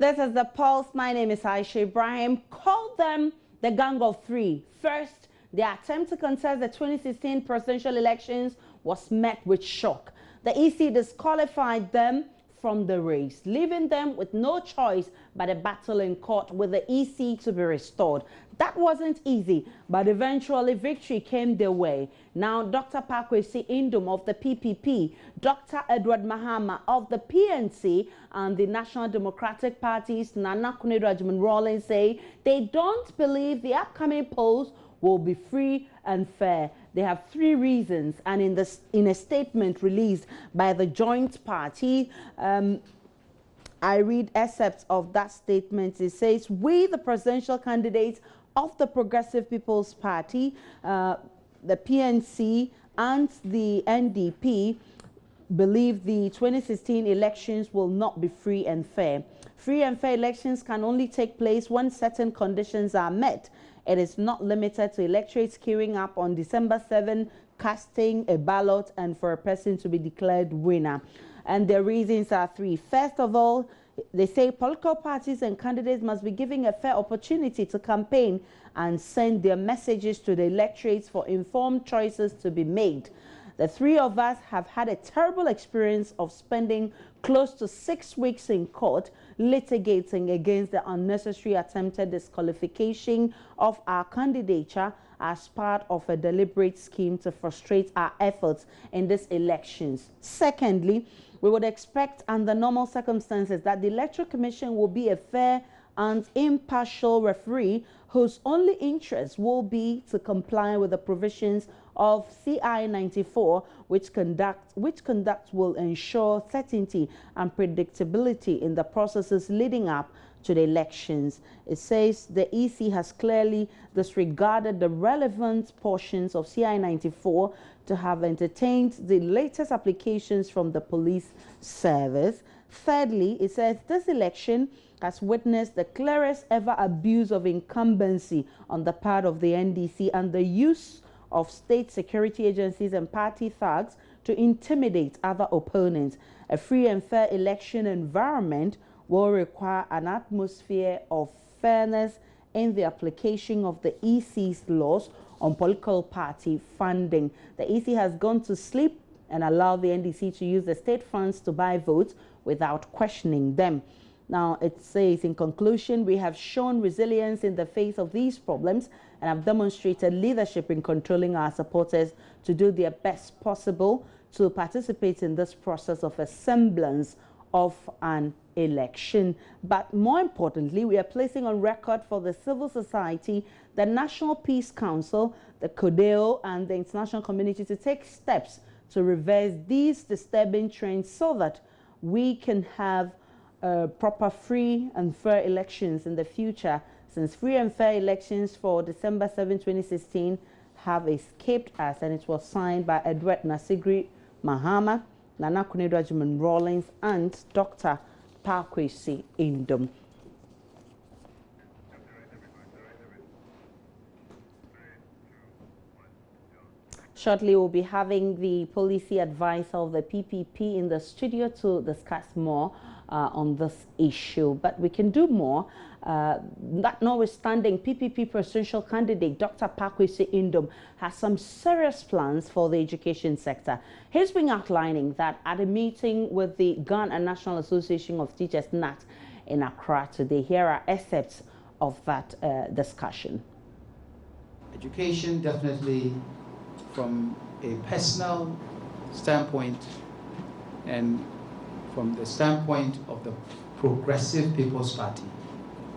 This is The Pulse. My name is Aisha Ibrahim. Call them the Gang of Three. First, the attempt to contest the 2016 presidential elections was met with shock. The EC disqualified them from the race, leaving them with no choice but a battle in court with the EC to be restored. That wasn't easy, but eventually victory came their way. Now, Dr. Pakwesi Indom of the PPP, Dr. Edward Mahama of the PNC, and the National Democratic Party's Nana Akufo-Addo Rawlings say they don't believe the upcoming polls will be free and fair. They have three reasons, and in a statement released by the joint party, I read excerpts of that statement. It says, we, the presidential candidates of the Progressive People's Party, the PNC and the NDP, believe the 2016 elections will not be free and fair. Free and fair elections can only take place when certain conditions are met. It is not limited to electorates queuing up on December 7, casting a ballot, and for a person to be declared winner. And the reasons are three. First of all, they say political parties and candidates must be given a fair opportunity to campaign and send their messages to the electorates for informed choices to be made. The three of us have had a terrible experience of spending close to 6 weeks in court litigating against the unnecessary attempted disqualification of our candidature as part of a deliberate scheme to frustrate our efforts in these elections. Secondly, we would expect under normal circumstances that the Electoral Commission will be a fair and impartial referee whose only interest will be to comply with the provisions of CI 94, which conduct will ensure certainty and predictability in the processes leading up to the elections. It says the EC has clearly disregarded the relevant portions of CI 94 to have entertained the latest applications from the police service. Thirdly, it says this election has witnessed the clearest ever abuse of incumbency on the part of the NDC and the use of state security agencies and party thugs to intimidate other opponents. A free and fair election environment will require an atmosphere of fairness in the application of the EC's laws on political party funding. The EC has gone to sleep and allowed the NDC to use the state funds to buy votes without questioning them. Now, it says, in conclusion, we have shown resilience in the face of these problems and have demonstrated leadership in controlling our supporters to do their best possible to participate in this process of a semblance of an election. But more importantly, we are placing on record for the civil society, the National Peace Council, the CODEO, and the international community to take steps to reverse these disturbing trends so that we can have proper free and fair elections in the future, since free and fair elections for December 7, 2016 have escaped us, and it was signed by Edward Mahama, Nana Akufo-Addo Rawlings, and Dr. Pakwesi Indom. Shortly, we'll be having the policy advisor of the PPP in the studio to discuss more on this issue. But we can do more. That notwithstanding, PPP presidential candidate Dr. Pakwesi Indom has some serious plans for the education sector. He's been outlining that at a meeting with the Ghana National Association of Teachers, NAT, in Accra today. Here are excerpts of that discussion. Education, definitely, from a personal standpoint and from the standpoint of the Progressive People's Party,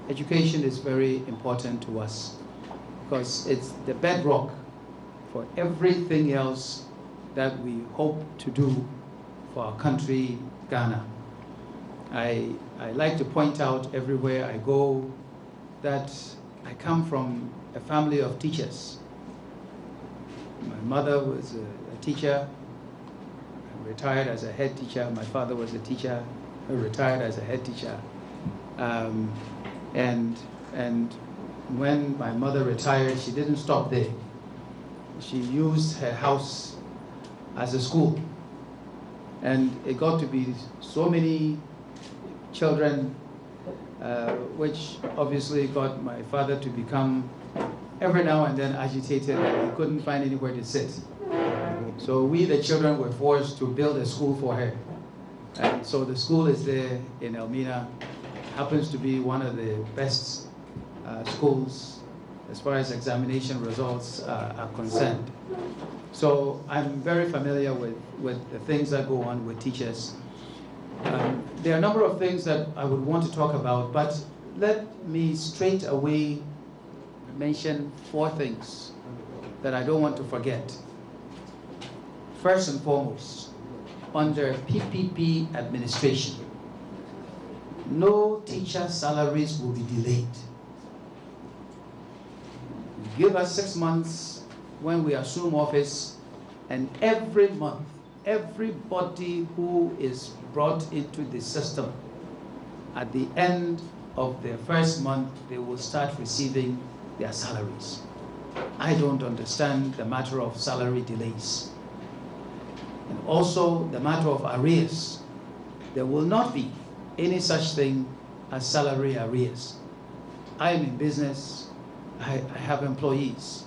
education is very important to us because it's the bedrock for everything else that we hope to do for our country, Ghana. I like to point out everywhere I go that I come from a family of teachers. My mother was a teacher, retired as a head teacher. My father was a teacher, retired as a head teacher. And when my mother retired, she didn't stop there. She used her house as a school. And it got to be so many children which obviously got my father to become every now and then agitated that he couldn't find anywhere to sit. So we, the children, were forced to build a school for her. And so the school is there in Elmina, happens to be one of the best schools as far as examination results are concerned. So I'm very familiar with the things that go on with teachers. There are a number of things that I would want to talk about, but let me straight away mention 4 things that I don't want to forget. First and foremost, under PPP administration, no teacher salaries will be delayed. Give us 6 months when we assume office, and every month, everybody who is brought into the system, at the end of their first month, they will start receiving their salaries. I don't understand the matter of salary delays. And also the matter of arrears. There will not be any such thing as salary arrears. I am in business, I have employees,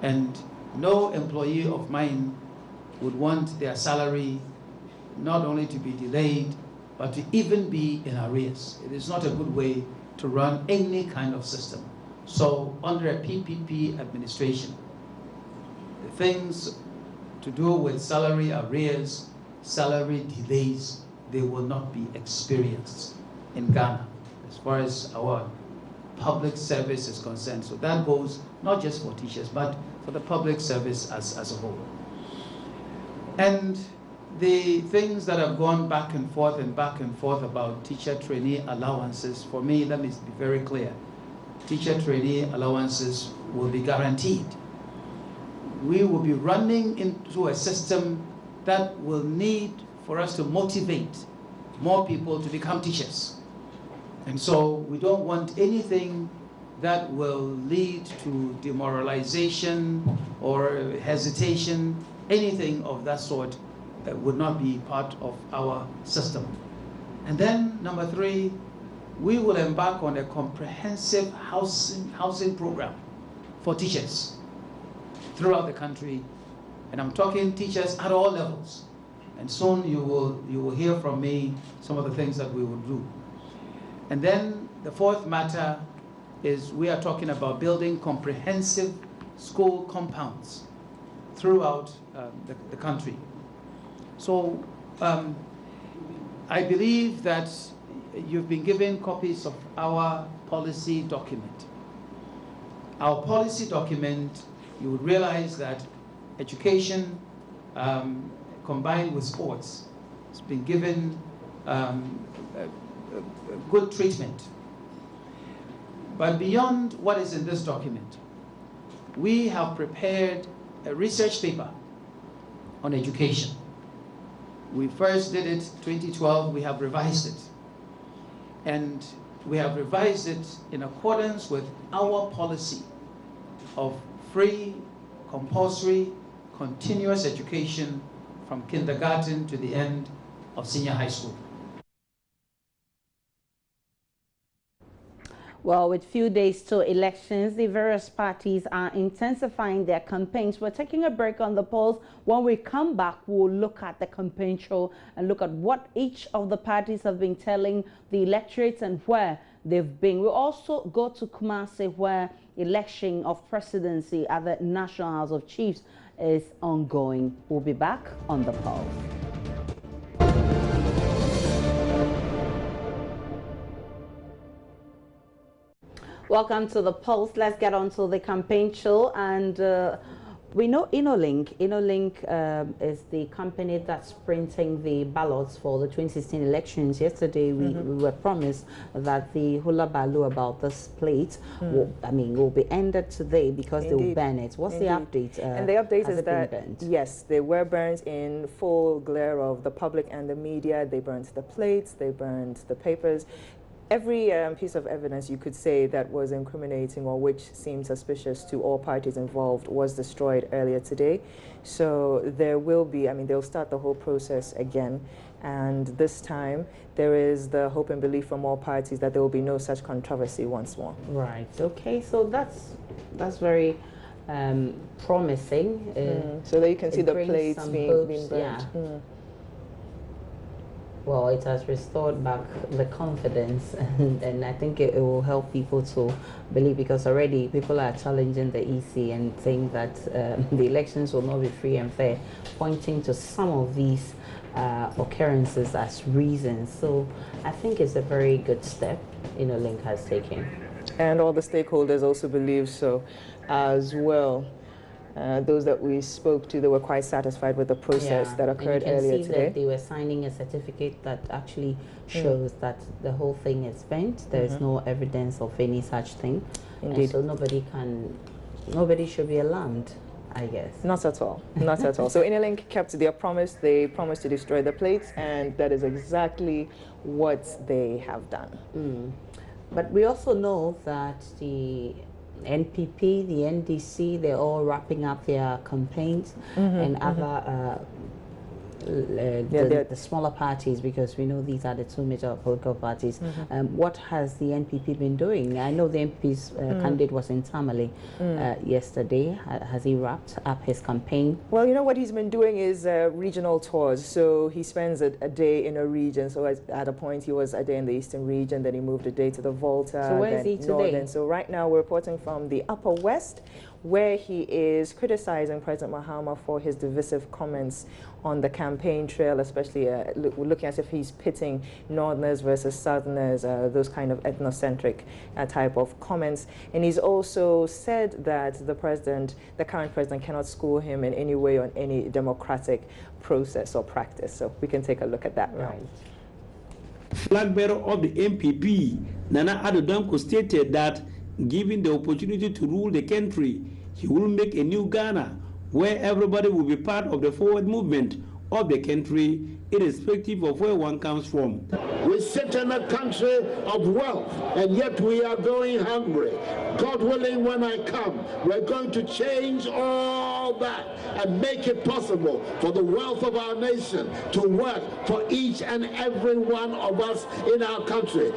and no employee of mine would want their salary not only to be delayed, but to even be in arrears. It is not a good way to run any kind of system. So under a PPP administration, the things to do with salary arrears, salary delays, they will not be experienced in Ghana as far as our public service is concerned. So that goes not just for teachers, but for the public service as a whole. And the things that have gone back and forth about teacher trainee allowances, for me, let me be very clear. Teacher trainee allowances will be guaranteed. We will be running into a system that will need for us to motivate more people to become teachers. And so we don't want anything that will lead to demoralization or hesitation. Anything of that sort would not be part of our system. And then number 3, we will embark on a comprehensive housing program for teachers throughout the country, and I'm talking teachers at all levels. And soon you will hear from me some of the things that we will do. And then the 4th matter is we are talking about building comprehensive school compounds throughout the country. So I believe that you've been given copies of our policy document. Our policy document, you would realize that education combined with sports has been given good treatment. But beyond what is in this document, we have prepared a research paper on education. We first did it 2012, we have revised it. And we have revised it in accordance with our policy of free, compulsory, continuous education from kindergarten to the end of senior high school. Well, with few days to elections, the various parties are intensifying their campaigns. We're taking a break on the polls. When we come back, we'll look at the campaign show and look at what each of the parties have been telling the electorates and where they've been. We'll also go to Kumasi, where election of presidency at the National House of Chiefs is ongoing. We'll be back on the polls. Welcome to the Pulse. Let's get on to the campaign show. And we know InnoLink. InnoLink is the company that's printing the ballots for the 2016 elections. Yesterday, we were promised that the hula baloo about this plate will be ended today because they will ban it. What's the update? And the update is that, yes, they were burned in full glare of the public and the media. They burned the plates, they burned the papers. every piece of evidence you could say that was incriminating or which seemed suspicious to all parties involved was destroyed earlier today. So there will be, I mean, they'll start the whole process again. And this time, there is the hope and belief from all parties that there will be no such controversy once more. Right. Okay. So that's very promising. So that you can see the plates being burnt. Yeah. Well, it has restored back the confidence, and I think it will help people to believe, because already people are challenging the EC and saying that the elections will not be free and fair, pointing to some of these occurrences as reasons. So I think it's a very good step Link has taken. And all the stakeholders also believe so as well. Those that we spoke to, they were quite satisfied with the process that occurred earlier today. You can see that they were signing a certificate that actually shows that the whole thing is bent. There is no evidence of any such thing. Indeed. And so nobody should be alarmed, I guess. Not at all. Not at all. So Interlink kept their promise. They promised to destroy the plates, and that is exactly what they have done. But we also know that the NPP, the NDC, they're all wrapping up their campaigns, and other the smaller parties, because we know these are the two major political parties. What has the NPP been doing? I know the NPP's candidate was in Tamale yesterday. Has he wrapped up his campaign? Well, you know what he's been doing is regional tours. So he spends a day in a region. So at a point he was a day in the eastern region, then he moved a day to the Volta, so where then is he today? Northern. So right now we're reporting from the Upper West, where he is criticizing President Mahama for his divisive comments on the campaign trail, especially looking as if he's pitting Northerners versus Southerners, those kind of ethnocentric type of comments. And he's also said that the current president, cannot school him in any way on any democratic process or practice. So we can take a look at that now. Flag bearer of the NPP, Nana Addo Dankwa, stated that given the opportunity to rule the country, he will make a new Ghana where everybody will be part of the forward movement of the country, irrespective of where one comes from. We sit in a country of wealth, and yet we are going hungry. God willing, when I come, we're going to change all that and make it possible for the wealth of our nation to work for each and every one of us in our country.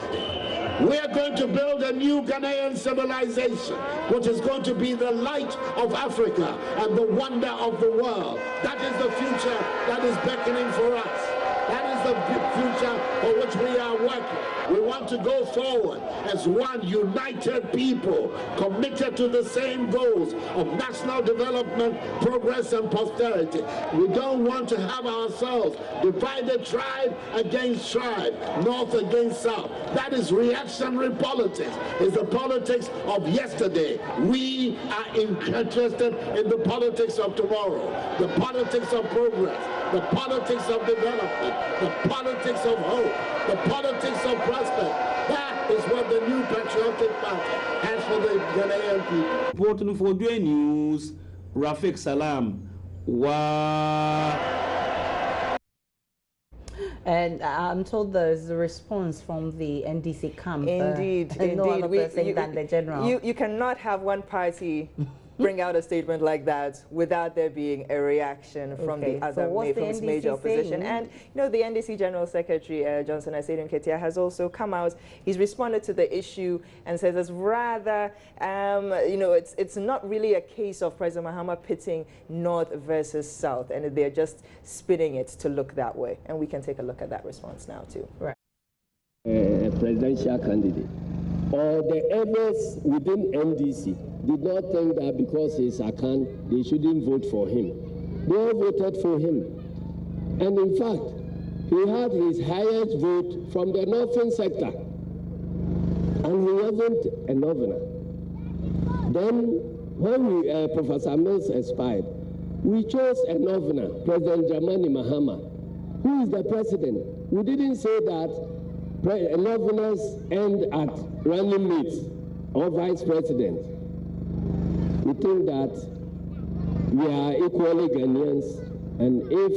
We are going to build a new Ghanaian civilization, which is going to be the light of Africa and the wonder of the world. That is the future that is beckoning for us. That is the future for which we are working. We want to go forward as one united people, committed to the same goals of national development, progress, and prosperity. We don't want to have ourselves divided tribe against tribe, north against south. That is reactionary politics. It's the politics of yesterday. We are interested in the politics of tomorrow, the politics of progress, the politics of development, the politics of hope, the politics of prospect. That is what the new patriotic party has for the Ghanaian people. Reporting for Dway News, Rafiq Salam. Wow. And I'm told there's a response from the NDC camp. Indeed, indeed. No other person than the general. You cannot have one party bring out a statement like that without there being a reaction from the other major opposition. And the NDC General Secretary Johnson Asiedu Nketia has also come out. He's responded to the issue and says it's rather, it's not really a case of President Mahama pitting North versus South, and they're just spinning it to look that way. And we can take a look at that response now too. Right. Presidential candidate, or the others within NDC did not think that because he's Akan, they shouldn't vote for him. They all voted for him. And in fact, he had his highest vote from the northern sector. And he wasn't a northerner. Then, when Professor Mills expired, we chose a northerner, President Dramani Mahama, who is the president. We didn't say that northerners end at running mates or vice president. We think that we are equally Ghanaians, and if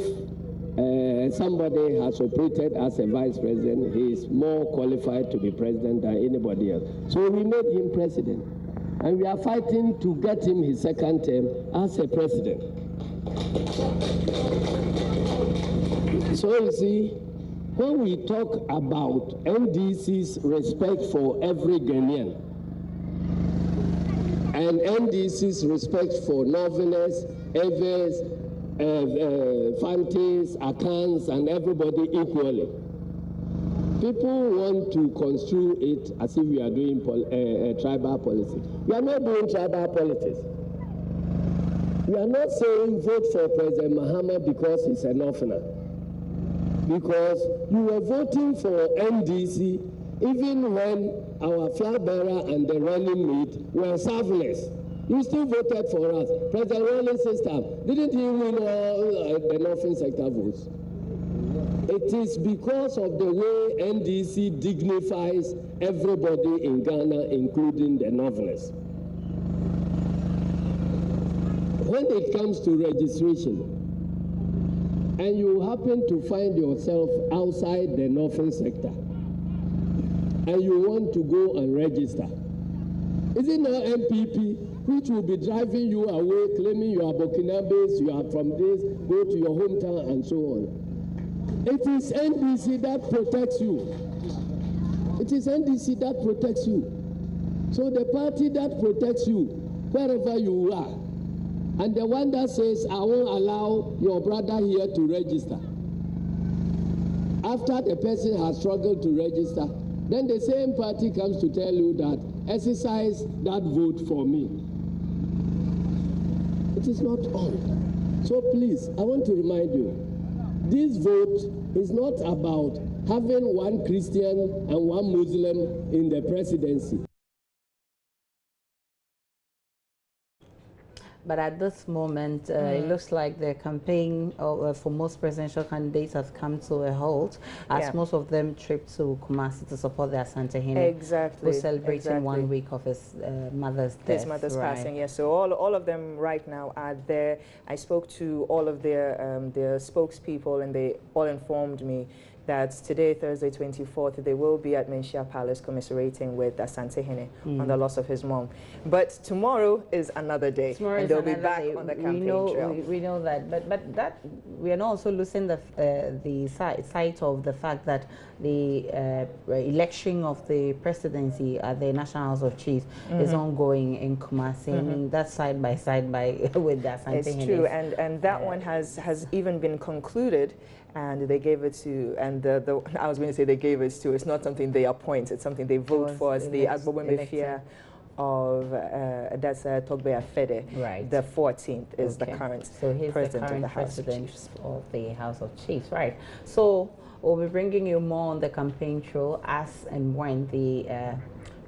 somebody has operated as a vice president. He is more qualified to be president than anybody else. So we made him president. And we are fighting to get him his second term as a president. So you see, when we talk about NDC's respect for every Ghanaian, and NDC's respect for Northerners, Evers, Fantes, Akans, and everybody equally, people want to construe it as if we are doing tribal politics. We are not doing tribal politics. We are not saying vote for President Mahama because he's a Northerner. Because you were voting for NDC even when our flag bearer and the running mate were selfless. You still voted for us. President Rawlings' system, didn't he win all the Northern sector votes? It is because of the way NDC dignifies everybody in Ghana, including the Northerners. When it comes to registration, and you happen to find yourself outside the Northern sector, and you want to go and register, is it not MPP which will be driving you away, claiming you are Burkinabes, you are from this, go to your hometown, and so on? It is NDC that protects you. It is NDC that protects you. So the party that protects you, wherever you are, and the one that says, I won't allow your brother here to register. After the person has struggled to register, then the same party comes to tell you that exercise that vote for me. It is not on. So please, I want to remind you, this vote is not about having one Christian and one Muslim in the presidency. But at this moment, it looks like the campaign for most presidential candidates has come to a halt, as most of them tripped to Kumasi to support their Asante Hene, who's celebrating 1 week of his mother's death. His mother's passing, yes. So all of them right now are there. I spoke to all of their spokespeople, and they all informed me that today, Thursday 24th, they will be at Menchia Palace commiserating with Asante Hene on the loss of his mom. But tomorrow is another day, and they'll be back on the campaign trail. We know that, but that we are not also losing the sight of the fact that the election of the presidency at the National House of Chiefs is ongoing in Kumasi. I mean, that's side by side with the Asante Hene. It's true, and that one has even been concluded. And they gave it to, and I was going to say they gave it to, it's not something they appoint, it's something they vote for. It's the Agbobemefia of, that's Togbe Afede. Right. The 14th is the current president of the House of Chiefs. Right. So we'll be bringing you more on the campaign trail as and when the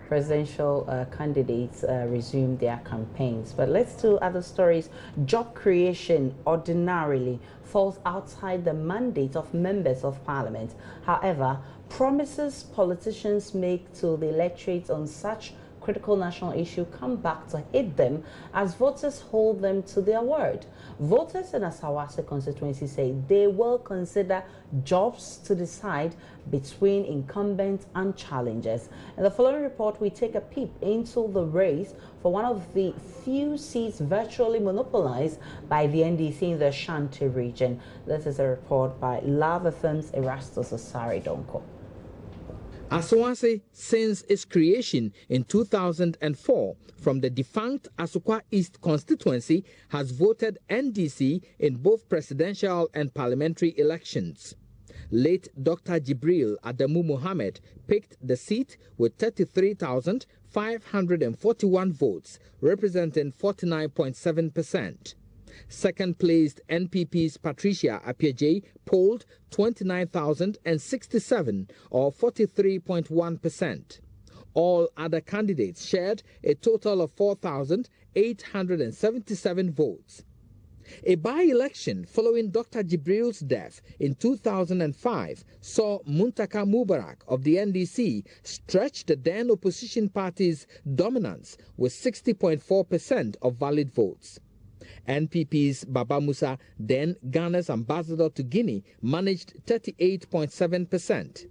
presidential candidates resume their campaigns. But let's do other stories. Job creation ordinarily falls outside the mandate of members of parliament. However, promises politicians make to the electorate on such critical national issue come back to hit them as voters hold them to their word. Voters in Asawase constituency say they will consider jobs to decide between incumbents and challengers. In the following report, we take a peep into the race for one of the few seats virtually monopolized by the NDC in the Ashanti region. This is a report by Love FM's Erastus Osari Donko. Asawase, since its creation in 2004 from the defunct Asukwa East constituency, has voted NDC in both presidential and parliamentary elections. Late Dr. Jibril Adamu Mohammed picked the seat with 33,541 votes, representing 49.7%. Second placed NPP's Patricia Appiaje polled 29,067 or 43.1%. All other candidates shared a total of 4,877 votes. A by-election following Dr. Jibril's death in 2005 saw Muntaka Mubarak of the NDC stretch the then opposition party's dominance with 60.4% of valid votes. NPP's Baba Musa, then Ghana's ambassador to Guinea, managed 38.7%.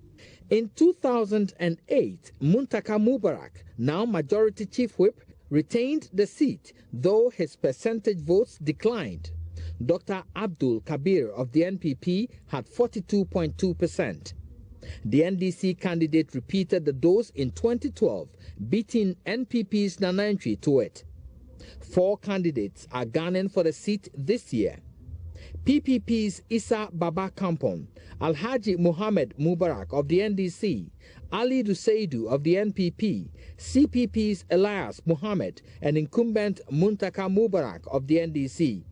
In 2008, Muntaka Mubarak, now majority chief whip, retained the seat, though his percentage votes declined. Dr. Abdul Kabir of the NPP had 42.2%. The NDC candidate repeated the dose in 2012, beating NPP's Nanantwi to it. 4 candidates are gunning for the seat this year. PPP's Issa Baba Kampon, Alhaji Mohammed Mubarak of the NDC, Ali Duseidu of the NPP, CPP's Elias Mohammed, and incumbent Muntaka Mubarak of the NDC.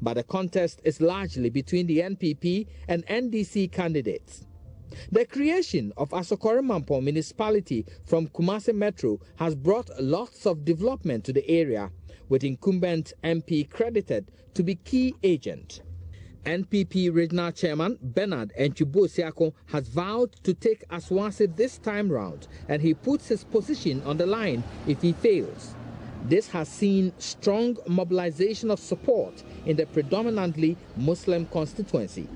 But the contest is largely between the NPP and NDC candidates. The creation of Asokore-Mampong municipality from Kumasi Metro has brought lots of development to the area, with incumbent MP credited to be key agent. NPP Regional Chairman Bernard Enchibo-Siako has vowed to take Aswanse this time round, and he puts his position on the line if he fails. This has seen strong mobilization of support in the predominantly Muslim constituency.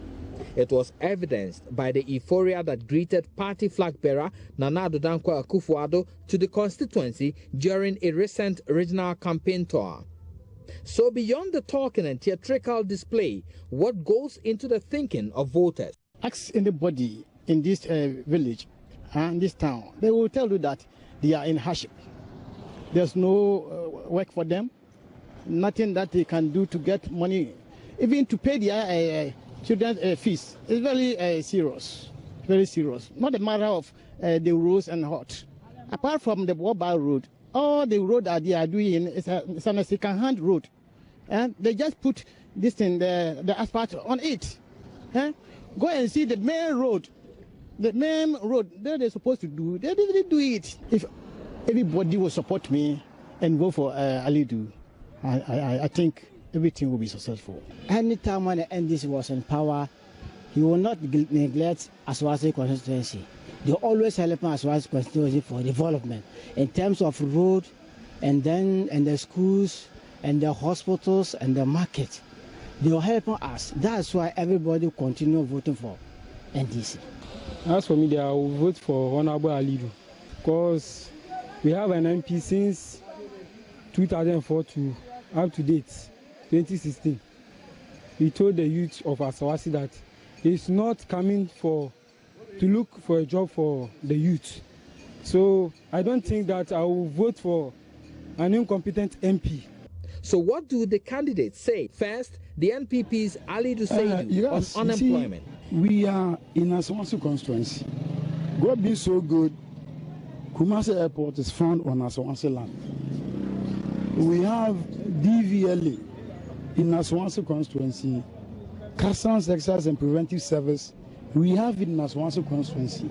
It was evidenced by the euphoria that greeted party flag bearer Nana Addo Dankwa Akufo-Addo to the constituency during a recent regional campaign tour. So beyond the talking and theatrical display, what goes into the thinking of voters? Ask anybody in this village and this town, they will tell you that they are in hardship. There's no work for them, nothing that they can do to get money, even to pay their children's fees. It's very serious, very serious. Not a matter of the roads and hot. Apart from the Boba road, all the road that they are doing is a second-hand road, and they just put this thing, the asphalt on it. Go and see the main road. The main road that they're supposed to do, they didn't do it. If everybody will support me and go for Alidu, I think everything will be successful. Anytime when the NDC was in power, he will not neglect Aswase constituency. They always help Aswase constituency for development in terms of road, and the schools, and the hospitals, and the market. They are helping us. That's why everybody continue voting for NDC. As for me, I will vote for Honorable Alidu, because we have an MP since 2004 to up to date, 2016. He told the youth of Asawasi that he's not coming to look for a job for the youth. So I don't think that I will vote for an incompetent MP. So what do the candidates say? First, the NPP's Ali Duseidu on unemployment. See, we are in Asawasi constituency. God being so good, Kumasi Airport is found on Asawasi land. We have DVLA in Asawasi constituency, Customs Excise and Preventive Service. We have it in Asawasi constituency.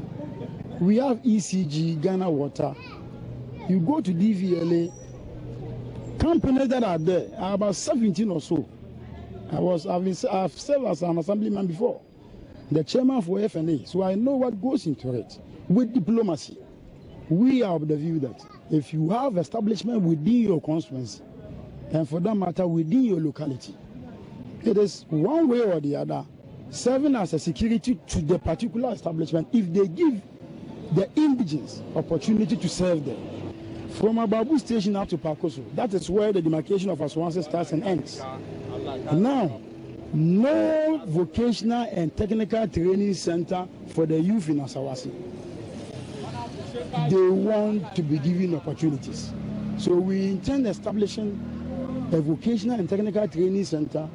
We have ECG, Ghana Water. You go to DVLA, companies that are there are about 17 or so. I've served as an assemblyman before, the chairman for FNA, so I know what goes into it. With diplomacy, we are of the view that if you have establishment within your constituency, and for that matter within your locality, it is one way or the other serving as a security to the particular establishment if they give the indigents opportunity to serve them. From Ababu station out to Pakoso, that is where the demarcation of Aswanse starts and ends. Now, no vocational and technical training center for the youth in Asawasi. They want to be given opportunities. So we intend establishing a vocational and technical training center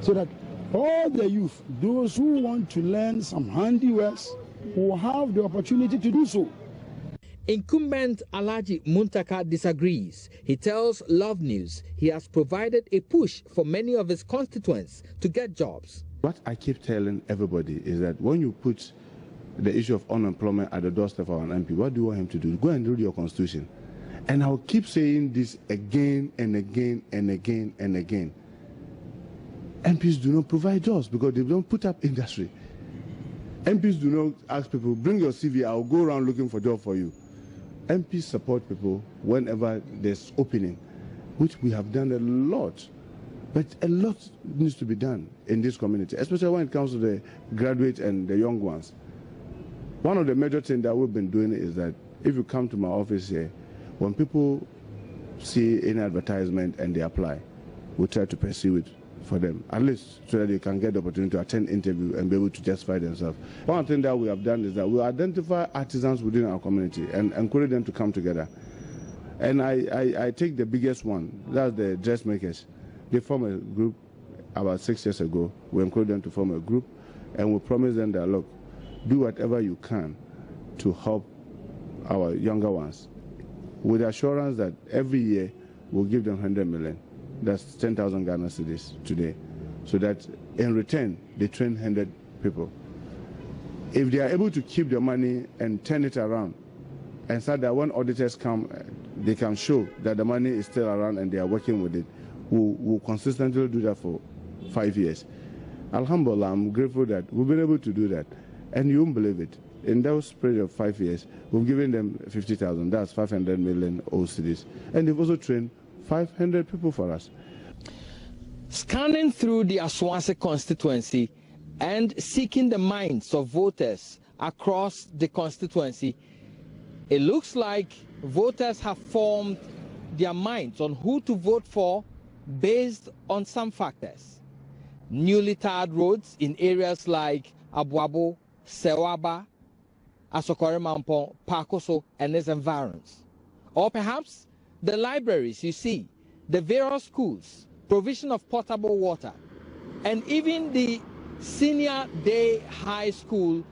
so that all the youth, those who want to learn some handiworks, will have the opportunity to do so. Incumbent Alhaji Muntaka disagrees. He tells Love News he has provided a push for many of his constituents to get jobs. What I keep telling everybody is that when you put the issue of unemployment at the doorstep of an MP, what do you want him to do? Go and read your constitution. And I'll keep saying this again and again and again and again. MPs do not provide jobs because they don't put up industry. MPs do not ask people, bring your CV, I'll go around looking for a job for you. MPs support people whenever there's opening, which we have done a lot. But a lot needs to be done in this community, especially when it comes to the graduates and the young ones. One of the major things that we've been doing is that if you come to my office here, when people see any advertisement and they apply, we try to pursue it for them, at least so that they can get the opportunity to attend interview and be able to justify themselves. One thing that we have done is that we identify artisans within our community and encourage them to come together. And I take the biggest one, that's the dressmakers. They form a group about 6 years ago. We encourage them to form a group, and we promise them that, look, do whatever you can to help our younger ones, with assurance that every year we'll give them 100 million. That's 10,000 Ghana cedis today, so that in return they train 100 people. If they are able to keep the money and turn it around, and so that when auditors come, they can show that the money is still around and they are working with it, we'll consistently do that for 5 years. Alhamdulillah, I'm grateful that we've been able to do that. And you won't believe it. In those period of 5 years, we've given them 50,000. That's 500 million cedis. And they've also trained 500 people for us. Scanning through the Aswanse constituency and seeking the minds of voters across the constituency, it looks like voters have formed their minds on who to vote for based on some factors. Newly tarred roads in areas like Abuabo, Sewaba, Asokore Mampong, Pakoso, and its environs. Or perhaps the libraries you see, the various schools, provision of potable water, and even the senior day high school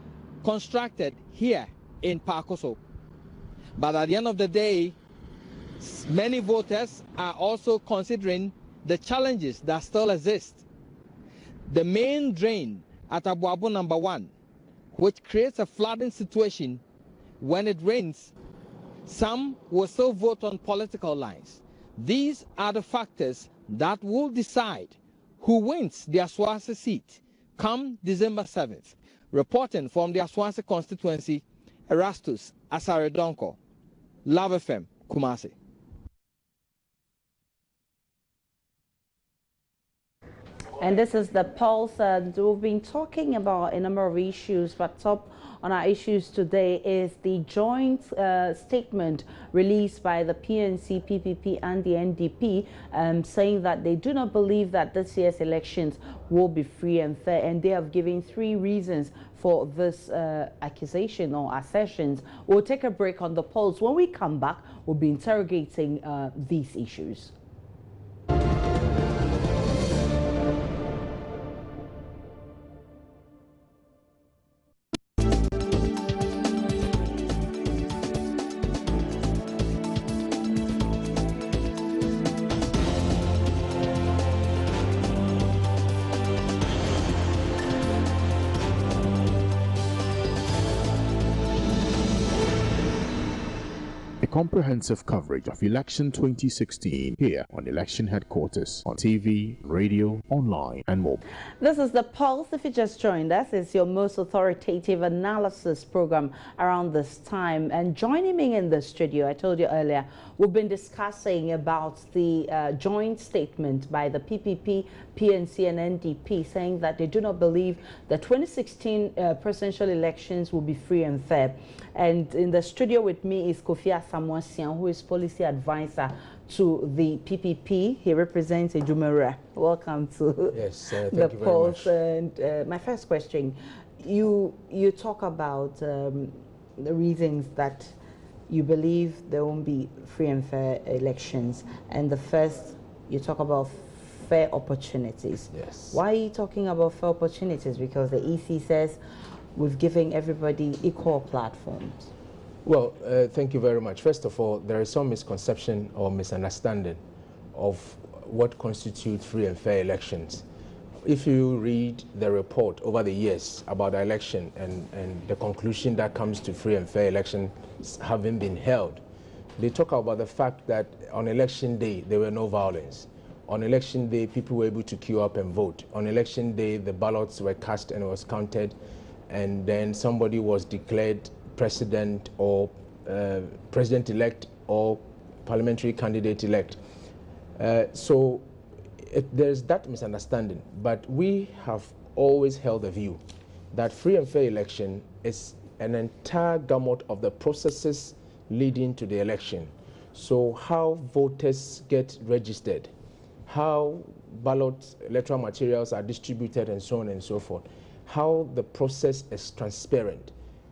constructed here in Pakoso. But at the end of the day, many voters are also considering the challenges that still exist. The main drain at Abuabo number 1, which creates a flooding situation when it rains, some will still vote on political lines. These are the factors that will decide who wins the Aswanse seat come December 7th. Reporting from the Aswanse constituency, Erastus Asaredonko, Love FM, Kumasi. And this is the Pulse. We've been talking about a number of issues, but top on our issues today is the joint statement released by the PNC, PPP and the NDP, saying that they do not believe that this year's elections will be free and fair, and they have given 3 reasons for this accusation or assertions. We'll take a break on the Pulse. When we come back, we'll be interrogating these issues. Comprehensive coverage of election 2016 here on Election Headquarters on TV, radio, online and more. This is the Pulse. If you just joined us, it's your most authoritative analysis program around this time. And joining me in the studio, I told you earlier, we've been discussing about the joint statement by the PPP, PNC and NDP saying that they do not believe the 2016 presidential elections will be free and fair. And in the studio with me is Kofi Asamoah, who is policy advisor to the PPP. He represents Ejumere. Welcome to the Pulse. And my first question, you talk about the reasons that you believe there won't be free and fair elections. And the first, you talk about fair opportunities. Yes. Why are you talking about fair opportunities? Because the EC says we've given everybody equal platforms. Well, thank you very much. First of all, there is some misconception or misunderstanding of what constitutes free and fair elections. If you read the report over the years about the election and the conclusion that comes to free and fair elections having been held, they talk about the fact that on election day there were no violence. On election day, people were able to queue up and vote. On election day, the ballots were cast and it was counted, and then somebody was declared president or president-elect or parliamentary candidate-elect. So there's that misunderstanding, but we have always held the view that free and fair election is an entire gamut of the processes leading to the election. So how voters get registered, how ballot electoral materials are distributed, and so on and so forth, how the process is transparent,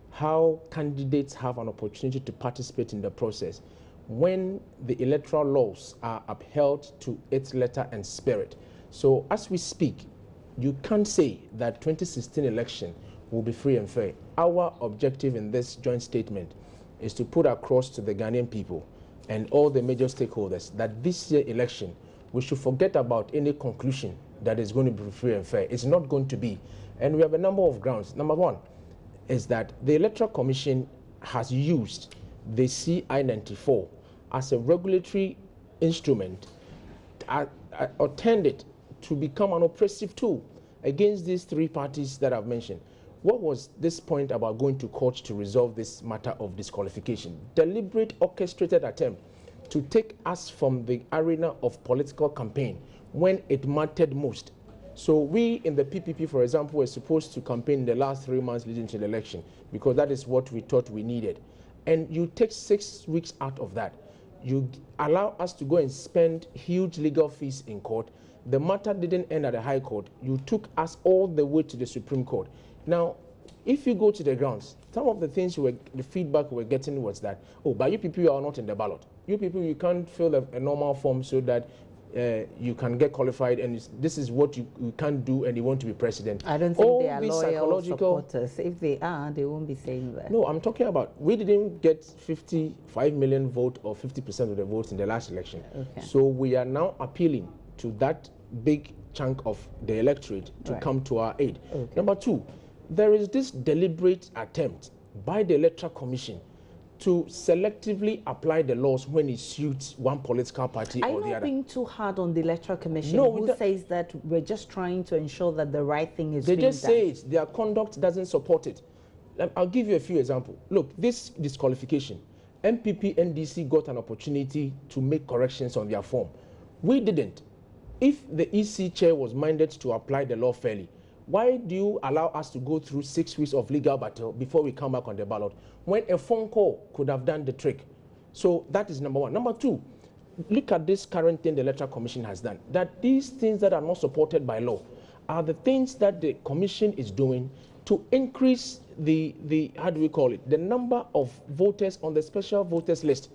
how candidates have an opportunity to participate in the process, when the electoral laws are upheld to its letter and spirit. So as we speak, you can't say that 2016 election will be free and fair. Our objective in this joint statement is to put across to the Ghanaian people and all the major stakeholders that this year election, we should forget about any conclusion that is going to be free and fair. It's not going to be. And we have a number of grounds. Number one is that the Electoral Commission has used the CI-94 as a regulatory instrument, or turned it to become an oppressive tool against these three parties that I've mentioned. What was this point about going to court to resolve this matter of disqualification? Deliberate, orchestrated attempt to take us from the arena of political campaign when it mattered most. So we in the PPP, for example, were supposed to campaign in the last 3 months leading to the election because that is what we thought we needed. And you take 6 weeks out of that. You allow us to go and spend huge legal fees in court. The matter didn't end at the High Court. You took us all the way to the Supreme Court. Now, if you go to the grounds, some of the things the feedback we were getting was that, oh, but you people are not in the ballot. You people, you can't fill a normal form so that you can get qualified, and this is what you can't do, and you want to be president. I don't think they are loyal supporters. If they are, they won't be saying that. No, I'm talking about, we didn't get 55 million vote or 50% of the votes in the last election. Okay. So we are now appealing to that big chunk of the electorate to come to our aid. Okay. Number two, there is this deliberate attempt by the Electoral Commission to selectively apply the laws when it suits one political party or the other. Are you not being too hard on the Electoral Commission, no, who says that we're just trying to ensure that the right thing is being done? They just say it. Their conduct doesn't support it. I'll give you a few examples. Look, this disqualification, NPP, NDC got an opportunity to make corrections on their form. We didn't. If the EC chair was minded to apply the law fairly, why do you allow us to go through 6 weeks of legal battle before we come back on the ballot when a phone call could have done the trick? So that is number one. Number two, look at this current thing the Electoral Commission has done. That these things that are not supported by law are the things that the Commission is doing to increase the how do we call it, the number of voters on the special voters list.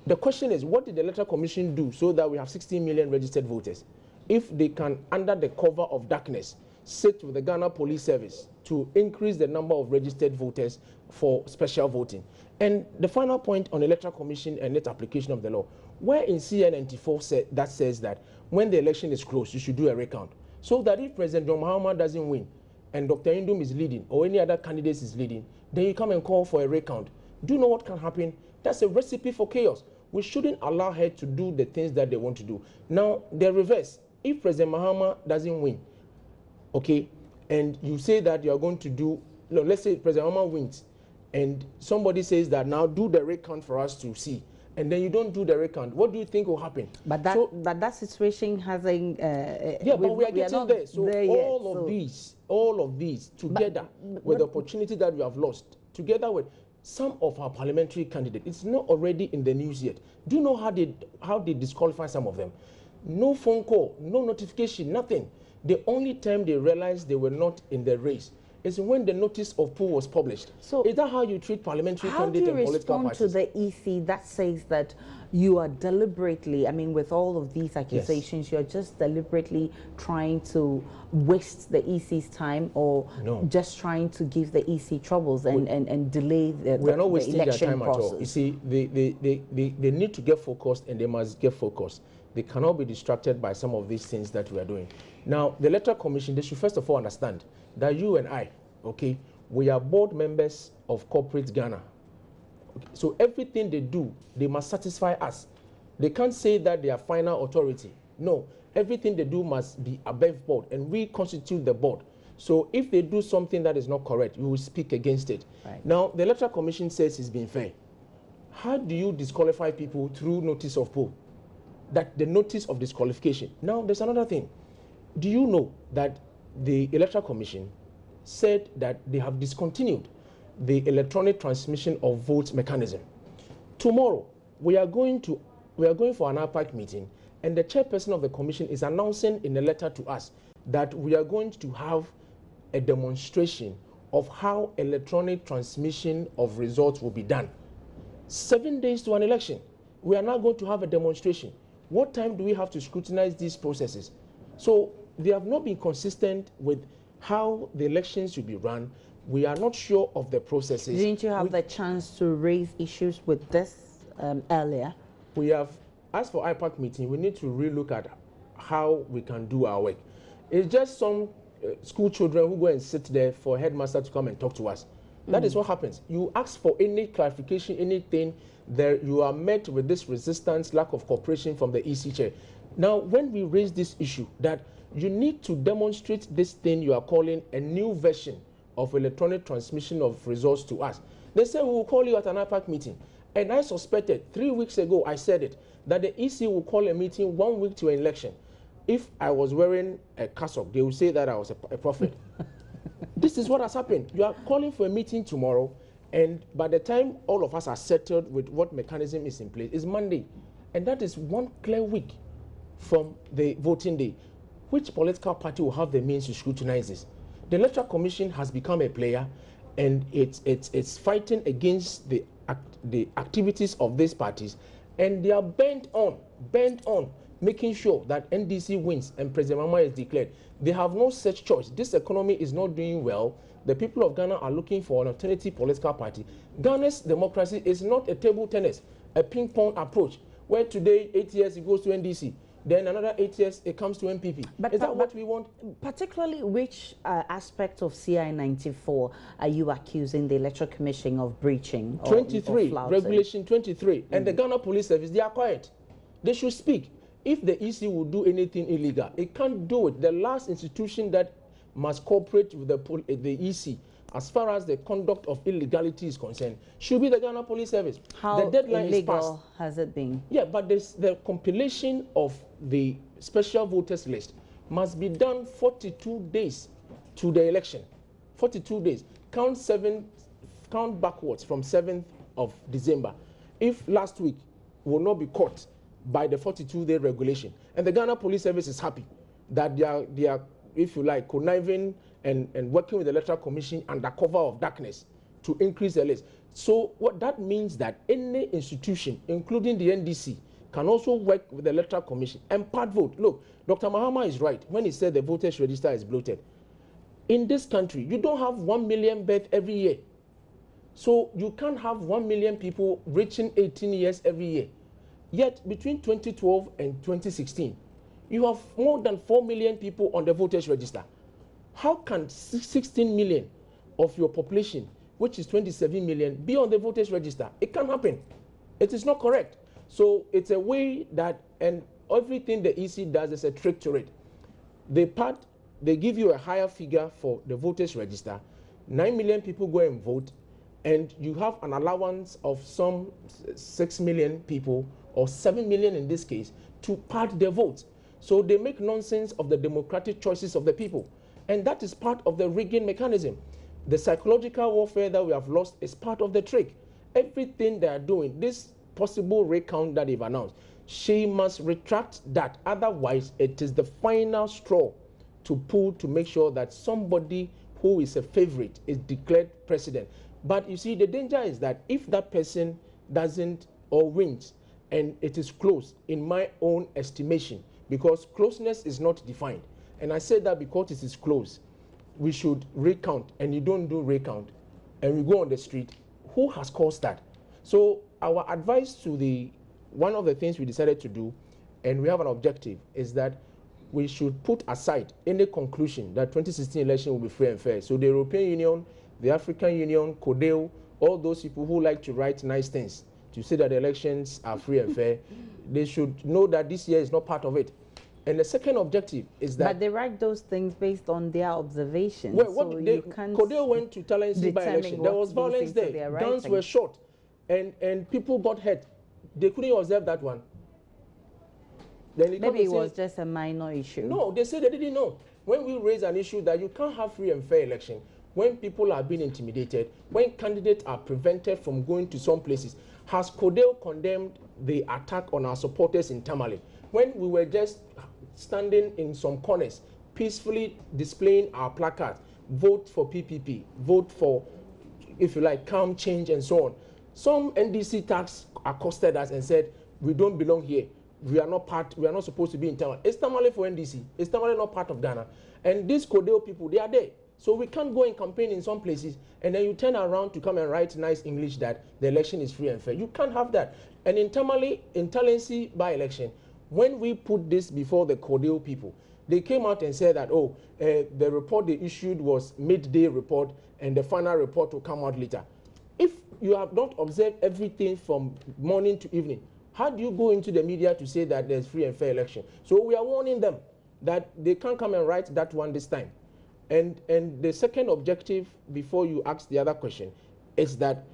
The question is, what did the Electoral Commission do so that we have 16 million registered voters? If they can, under the cover of darkness, sit with the Ghana Police Service to increase the number of registered voters for special voting. And the final point on Electoral Commission and its application of the law, where in CN94 that says that when the election is closed, you should do a recount. So that if President John Mahama doesn't win and Dr. Indum is leading or any other candidate is leading, then you come and call for a recount. Do you know what can happen? That's a recipe for chaos. We shouldn't allow her to do the things that they want to do. Now, the reverse. If President Mahama doesn't win, okay, and you say that you are going to do, no, let's say President Mahama wins, and somebody says that now do the recount for us to see, and then you don't do the recount, what do you think will happen? But that situation hasn't. Yeah, but we are getting there. So all of these together with the opportunity that we have lost, together with some of our parliamentary candidates, it's not already in the news yet. Do you know how they disqualify some of them? No phone call, no notification, nothing. The only time they realized they were not in the race is when the notice of poll was published. So is that how you treat parliamentary candidates and political parties? How do you respond to the EC that says that you are deliberately, I mean, with all of these accusations, you're just deliberately trying to waste the EC's time, or just trying to give the EC troubles and delay the we are not wasting their time process? at all. You see, they need to get focused, and they must get focused. They cannot be distracted by some of these things that we are doing. Now, the Electoral Commission, they should first of all understand that you and I, okay, we are board members of corporate Ghana. Okay, so everything they do, they must satisfy us. They can't say that they are final authority. No, everything they do must be above board, and we constitute the board. So if they do something that is not correct, we will speak against it. Right. Now, the Electoral Commission says it's been fair. How do you disqualify people through notice of poll? that the notice of disqualification. Now, there's another thing. Do you know that the Electoral Commission said that they have discontinued the electronic transmission of votes mechanism? Tomorrow, we are going for an IPAC meeting, and the chairperson of the commission is announcing in a letter to us that we are going to have a demonstration of how electronic transmission of results will be done. 7 days to an election, we are now going to have a demonstration. What time do we have to scrutinize these processes? So they have not been consistent with how the elections should be run. We are not sure of the processes. Didn't you have the chance to raise issues with this earlier? We have, as for IPAC meeting, we need to relook at how we can do our work. It's just some school children who go and sit there for a headmaster to come and talk to us. That is what happens. You ask for any clarification, anything, there you are met with this resistance, lack of cooperation from the EC chair. Now, when we raise this issue that you need to demonstrate this thing you are calling a new version of electronic transmission of results to us, they say we will call you at an IPAC meeting. And I suspected 3 weeks ago, I said it, that the EC will call a meeting 1 week to an election. If I was wearing a cassock, they would say that I was a prophet. This is what has happened. You are calling for a meeting tomorrow, and by the time all of us are settled with what mechanism is in place, it's Monday. And that is 1 clear week from the voting day. Which political party will have the means to scrutinize this? The Electoral Commission has become a player, and it's fighting against the activities of these parties, and they are bent on making sure that NDC wins and President Mahama is declared. They have no such choice. This economy is not doing well. The people of Ghana are looking for an alternative political party. Ghana's democracy is not a table tennis, a ping-pong approach, where today, 8 years, it goes to NDC. Then another 8 years, it comes to MPP. Is that what we want? Particularly, which aspect of CI 94 are you accusing the Electoral Commission of breaching? 23, Regulation 23. And the Ghana Police Service, they are quiet. They should speak. If the EC will do anything illegal, it can't do it. The last institution that must cooperate with the EC as far as the conduct of illegality is concerned should be the Ghana Police Service. How the deadline illegal is passed. Has it been? Yeah, but the compilation of the special voters list must be done 42 days to the election. 42 days. Count backwards from 7th of December. If last week will not be caught by the 42-day regulation, and the Ghana Police Service is happy that they are, if you like, conniving and working with the Electoral Commission under cover of darkness to increase the list. So what that means that any institution, including the NDC, can also work with the Electoral Commission and part vote. Look, Dr. Mahama is right when he said the voters register is bloated. In this country, you don't have 1 million births every year. So you can't have 1 million people reaching 18 years every year. Yet between 2012 and 2016, you have more than 4 million people on the voters register. How can 16 million of your population, which is 27 million, be on the voters register? It can't happen. It is not correct. So it's a way that, and everything the EC does is a trick to it. They give you a higher figure for the voters register. 9 million people go and vote, and you have an allowance of some 6 million people, or 7 million in this case, to part their votes. So they make nonsense of the democratic choices of the people. And that is part of the rigging mechanism. The psychological warfare that we have lost is part of the trick. Everything they are doing, this possible recount that they've announced, she must retract that. Otherwise, it is the final straw to pull to make sure that somebody who is a favorite is declared president. But you see, the danger is that if that person doesn't or wins, and it is close in my own estimation, because closeness is not defined. And I say that because it is close, we should recount, and you don't do recount, and we go on the street. Who has caused that? So our advice to one of the things we decided to do, and we have an objective, is that we should put aside any conclusion that 2016 election will be free and fair. So the European Union, the African Union, CODEO, all those people who like to write nice things to say that the elections are free and fair, they should know that this year is not part of it. And the second objective is that... But they write those things based on their observations. Well, CODEO went to Talensi by election. There was violence there. Guns were shot. And people got hurt. They couldn't observe that one. Then maybe it was just a minor issue. No, they said they didn't know. When we raise an issue that you can't have free and fair election, when people are being intimidated, when candidates are prevented from going to some places, has Kodel condemned the attack on our supporters in Tamale? When we were just standing in some corners, peacefully displaying our placards, vote for PPP, vote for, if you like, calm change and so on. Some NDC tags accosted us and said, we don't belong here. We are not supposed to be in Tamale. It's Tamale for NDC. It's Tamale not part of Ghana. And these Kodel people, they are there. So we can't go and campaign in some places and then you turn around to come and write nice English that the election is free and fair. You can't have that. And in Tamale, in Talensi by-election, when we put this before the Kodel people, they came out and said that, the report they issued was midday report and the final report will come out later. If you have not observed everything from morning to evening, how do you go into the media to say that there's free and fair election? So we are warning them that they can't come and write that one this time. And the second objective, before you ask the other question, is that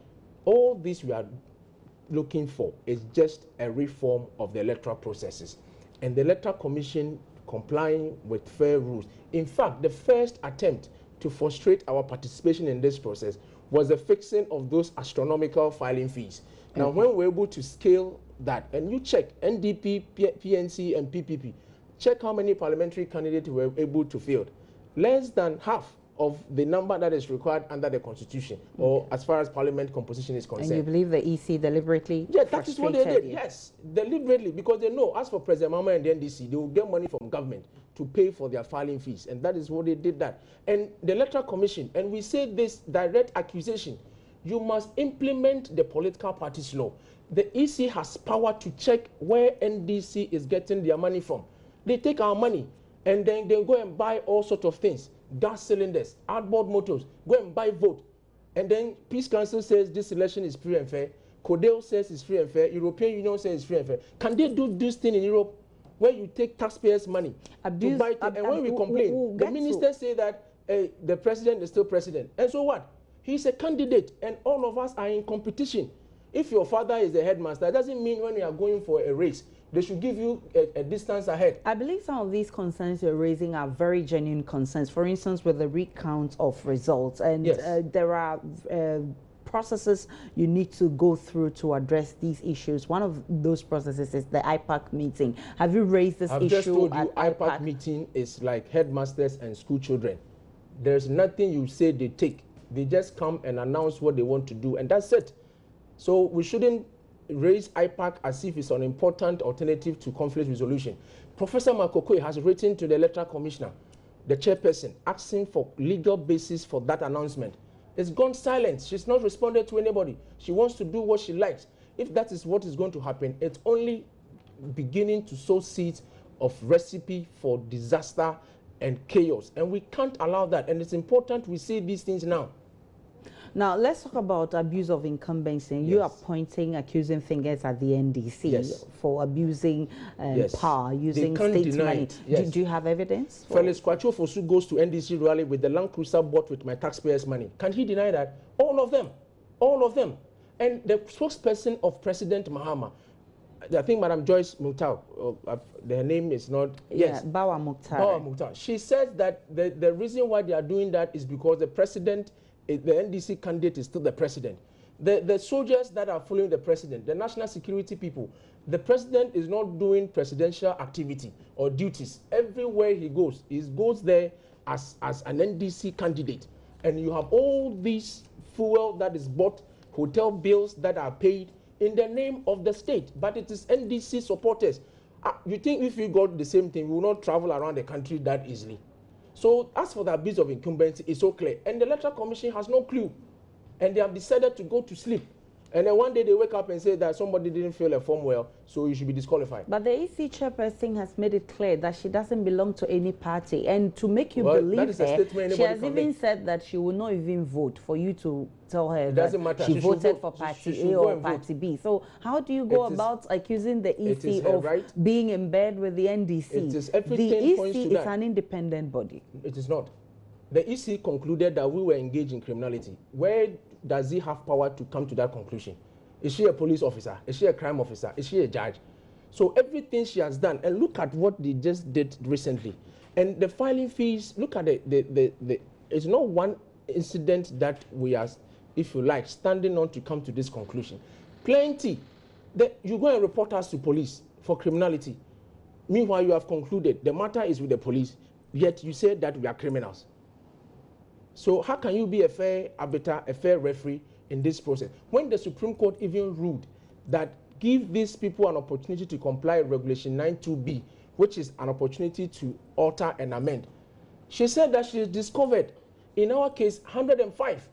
all this we are looking for is just a reform of the electoral processes. And the Electoral Commission complying with fair rules. In fact, the first attempt to frustrate our participation in this process was the fixing of those astronomical filing fees. Now, when we're able to scale that, and you check NDP, PNC, and PPP, check how many parliamentary candidates were able to field. Less than half of the number that is required under the Constitution, or as far as parliament composition is concerned. And you believe the EC deliberately? Yeah, that is what they did. Yes, deliberately, because they know, as for President Mama and the NDC, they will get money from government to pay for their filing fees, and that is what they did that. And the Electoral Commission, and we say this direct accusation, you must implement the political parties law. The EC has power to check where NDC is getting their money from. They take our money, and then they go and buy all sorts of things. Gas cylinders, outboard motors, go and buy vote. And then Peace Council says this election is free and fair. Kodel says it's free and fair. European Union says it's free and fair. Can they do this thing in Europe where you take taxpayers' money to buy and when we complain, the ministers say that the president is still president. And so what? He's a candidate and all of us are in competition. If your father is a headmaster, that doesn't mean when you are going for a race, they should give you a distance ahead. I believe some of these concerns you're raising are very genuine concerns. For instance, with the recount of results, and yes, there are processes you need to go through to address these issues. One of those processes is the IPAC meeting. Have you raised this issue? I've just told you, IPAC meeting is like headmasters and school children. There's nothing you say they take. They just come and announce what they want to do, and that's it. So we shouldn't raise IPAC as if it's an important alternative to conflict resolution. Professor Makokwe has written to the Electoral Commissioner, the chairperson, asking for legal basis for that announcement. It's gone silent. She's not responded to anybody. She wants to do what she likes. If that is what is going to happen, it's only beginning to sow seeds of recipe for disaster and chaos. And we can't allow that. And it's important we say these things now. Now, let's talk about abuse of incumbency. Yes. You are pointing accusing fingers at the NDC yes, for abusing yes, power, using state money. Yes. Do you have evidence? Felix Kwacho Fosu goes to NDC rally with the Land Cruiser bought with my taxpayers' money. Can he deny that? All of them. All of them. And the spokesperson of President Mahama, I think Madam Joyce Mukhtar, their name is not... Yes, Bawa Mukhtar. Bawa Mukhtar. She says that the reason why they are doing that is because the president... the NDC candidate is still the president. The soldiers that are following the president, the national security people, the president is not doing presidential activity or duties. Everywhere he goes there as an NDC candidate. And you have all this fuel that is bought, hotel bills that are paid in the name of the state. But it is NDC supporters. You think if we got the same thing, we will not travel around the country that easily. So as for the abuse of incumbency, it's so clear. And the Electoral Commission has no clue. And they have decided to go to sleep. And then one day they wake up and say that somebody didn't fill a form well, so you should be disqualified. But the EC chairperson has made it clear that she doesn't belong to any party. And to make you believe her, she has even said that she will not even vote for you to tell her that she voted for party A or party B. So how do you go about accusing the EC of being in bed with the NDC? The EC is an independent body. It is not. The EC concluded that we were engaged in criminality. Where does he have power to come to that conclusion? Is she a police officer? Is she a crime officer? Is she a judge? So everything she has done, and look at what they just did recently. And the filing fees, look at it's not one incident that we are, if you like, standing on to come to this conclusion. Plenty. You go and report us to police for criminality. Meanwhile, you have concluded the matter is with the police, yet you say that we are criminals. So how can you be a fair arbiter, a fair referee in this process? When the Supreme Court even ruled that give these people an opportunity to comply with Regulation 92B, which is an opportunity to alter and amend. She said that she discovered, in our case, 105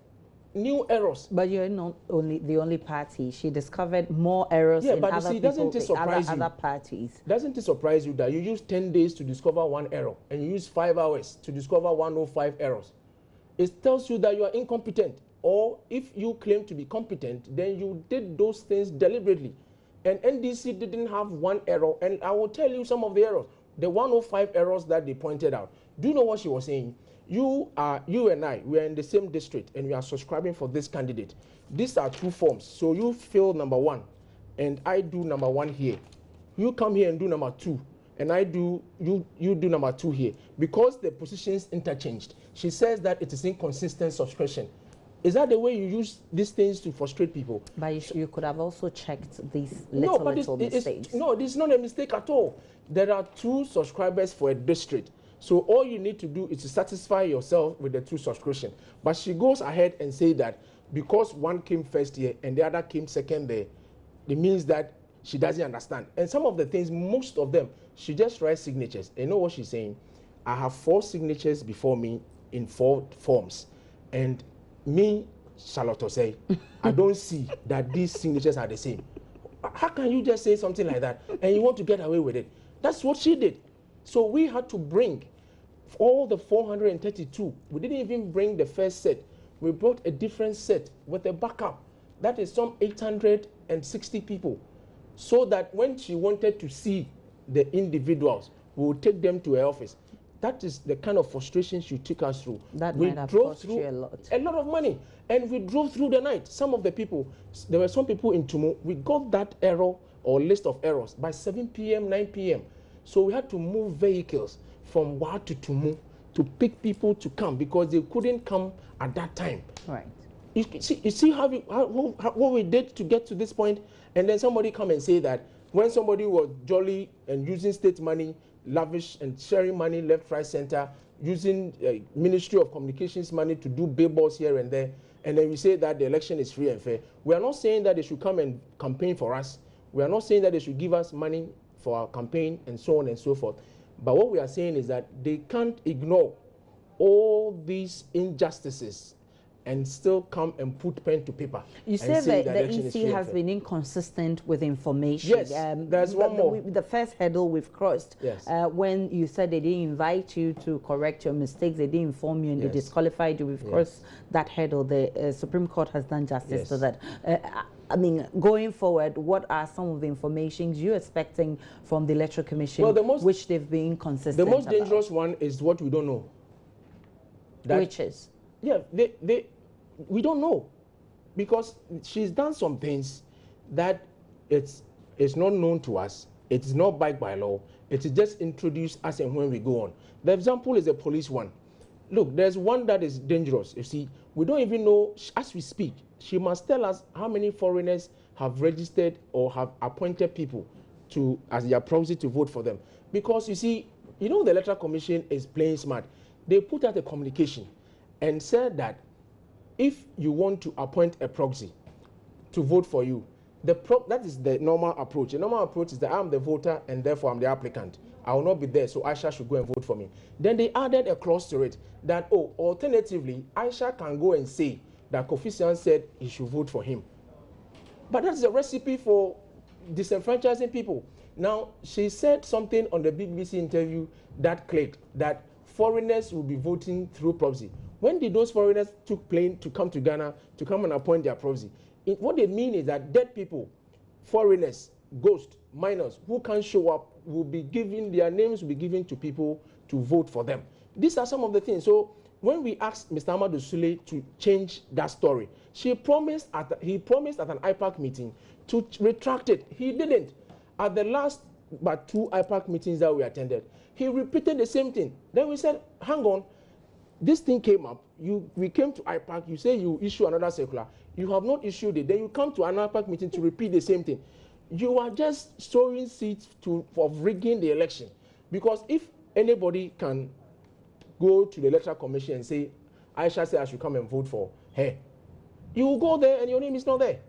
new errors. But you're not the only party. She discovered more errors in but other other parties. Doesn't it surprise you that you use 10 days to discover one error and you use 5 hours to discover 105 errors? It tells you that you are incompetent. Or if you claim to be competent, then you did those things deliberately. And NDC didn't have one error, and I will tell you some of the errors. The 105 errors that they pointed out. Do you know what she was saying? You and I, we are in the same district, and we are subscribing for this candidate. These are 2 forms. So you fill number 1, and I do number 1 here. You come here and do number 2, and you do number 2 here. Because the positions interchanged, she says that it is inconsistent subscription. Is that the way you use these things to frustrate people? But you could have also checked these little mistakes. No, this is not a mistake at all. There are 2 subscribers for a district. So all you need to do is to satisfy yourself with the 2 subscription. But she goes ahead and say that because one came first here and the other came second there, it means that she doesn't understand. And some of the things, most of them, she just writes signatures. And you know what she's saying? I have 4 signatures before me in 4 forms. And me, Charlotte say, I don't see that these signatures are the same. How can you just say something like that and you want to get away with it? That's what she did. So we had to bring all the 432. We didn't even bring the first set. We brought a different set with a backup. That is some 860 people. So that when she wanted to see the individuals, we would take them to her office. That is the kind of frustration she took us through. That might have cost you a lot. A lot of money. And we drove through the night. Some of the people, there were some people in Tumu, we got that error or list of errors by 7 p.m., 9 p.m. So we had to move vehicles from Wa to Tumu to pick people to come because they couldn't come at that time. Right. You see what we did to get to this point? And then somebody come and say that when somebody was jolly and using state money, lavish and sharing money left, right, center, using Ministry of Communications money to do billboards here and there, and then we say that the election is free and fair. We are not saying that they should come and campaign for us. We are not saying that they should give us money for our campaign and so on and so forth. But what we are saying is that they can't ignore all these injustices and still come and put pen to paper. You say that the EC has been inconsistent with information. Yes, there's one more. The first hurdle we've crossed, yes. When you said they didn't invite you to correct your mistakes, they didn't inform you and they disqualified you. We've crossed that hurdle. The Supreme Court has done justice to that. I mean, going forward, what are some of the information you're expecting from the Electoral Commission, which they've been consistent The most dangerous one is what we don't know. Which is? Yeah, we don't know, because she's done some things that it's not known to us. It's not backed by law. It is just introduced as and when we go on. The example is a police one. Look, there's one that is dangerous. You see, we don't even know, as we speak, she must tell us how many foreigners have registered or have appointed people as their proxy to vote for them. Because you see, the Electoral Commission is playing smart. They put out a communication and said that if you want to appoint a proxy to vote for you, that is the normal approach. The normal approach is that I'm the voter and therefore I'm the applicant. I will not be there, so Aisha should go and vote for me. Then they added a clause to it that, alternatively, Aisha can go and say that Kofi Sian said he should vote for him. But that's a recipe for disenfranchising people. Now, she said something on the BBC interview that clicked, that foreigners will be voting through proxy. When did those foreigners took plane to come to Ghana to come and appoint their proxy? What they mean is that dead people, foreigners, ghosts, minors who can't show up will be given, their names will be given to people to vote for them. These are some of the things. So when we asked Mr. Amadou Sule to change that story, he promised at an IPAC meeting to retract it. He didn't. At the last but 2 IPAC meetings that we attended. He repeated the same thing. Then we said, hang on, this thing came up. We came to IPAC, you say you issue another circular. You have not issued it. Then you come to an IPAC meeting to repeat the same thing. You are just sowing seeds of rigging the election. Because if anybody can go to the Electoral Commission and say, Aisha said I should come and vote for her, you will go there and your name is not there.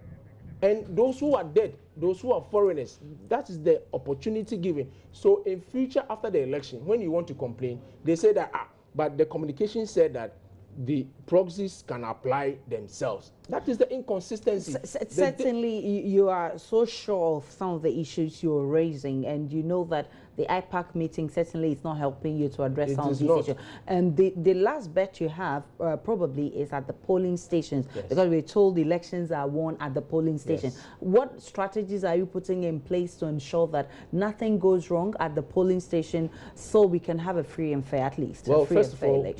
And those who are dead, those who are foreigners, that is the opportunity given. So in future, after the election, when you want to complain, they say that, but the communication said that the proxies can apply themselves. That is the inconsistency. Certainly, you are so sure of some of the issues you're raising, and you know that the IPAC meeting certainly is not helping you to address some of these issues. And the last bet you have probably is at the polling stations, yes, because we're told elections are won at the polling station. Yes. What strategies are you putting in place to ensure that nothing goes wrong at the polling station so we can have a free and fair, at least? Well, first of all,